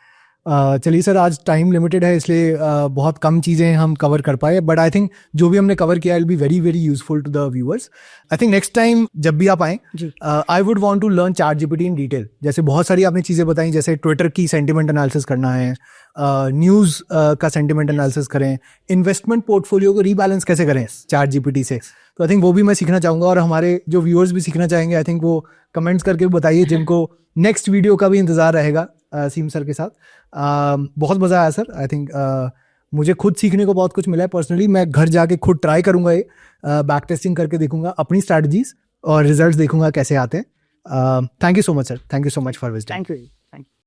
Speaker 2: चलिए सर, आज टाइम लिमिटेड है इसलिए बहुत कम चीज़ें हम कवर कर पाए, बट आई थिंक जो भी हमने कवर किया will be very very useful to the viewers. I think next time जब भी आप आएँ, I would want to learn ChatGPT in detail. जैसे बहुत सारी आपने चीज़ें बताई, जैसे ट्विटर की सेंटिमेंट एनालिसिस करना है, न्यूज़ का सेंटिमेंट एनालिसिस करें, इन्वेस्टमेंट पोर्टफोलियो को रीबैलेंस कैसे करें ChatGPT से। तो आई थिंक वो भी मैं सीखना चाहूँगा, और हमारे जो व्यूअर्स भी सीखना चाहेंगे, आई थिंक वो कमेंट्स करके बताइए, जिनको नेक्स्ट वीडियो का भी इंतजार रहेगा सीम सर के साथ। बहुत मज़ा आया सर। आई थिंक मुझे खुद सीखने को बहुत कुछ मिला है पर्सनली। मैं घर जाके खुद ट्राई करूँगा, ये बैक टेस्टिंग करके देखूंगा अपनी स्ट्रैटेजीज, और रिजल्ट्स देखूंगा कैसे आते हैं। Thank you so much sir, thank you so much for visiting.
Speaker 1: Thank you.